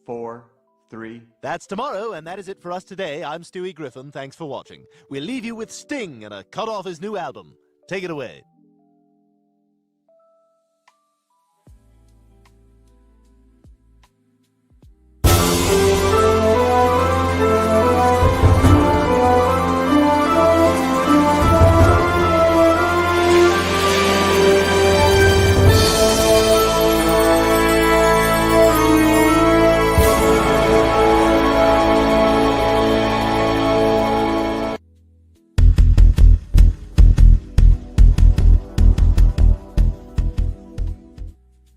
4, 3. That's tomorrow, and that is it for us today. I'm Stewie Griffin. Thanks for watching. We'll leave you with Sting and a cut off his new album. Take it away.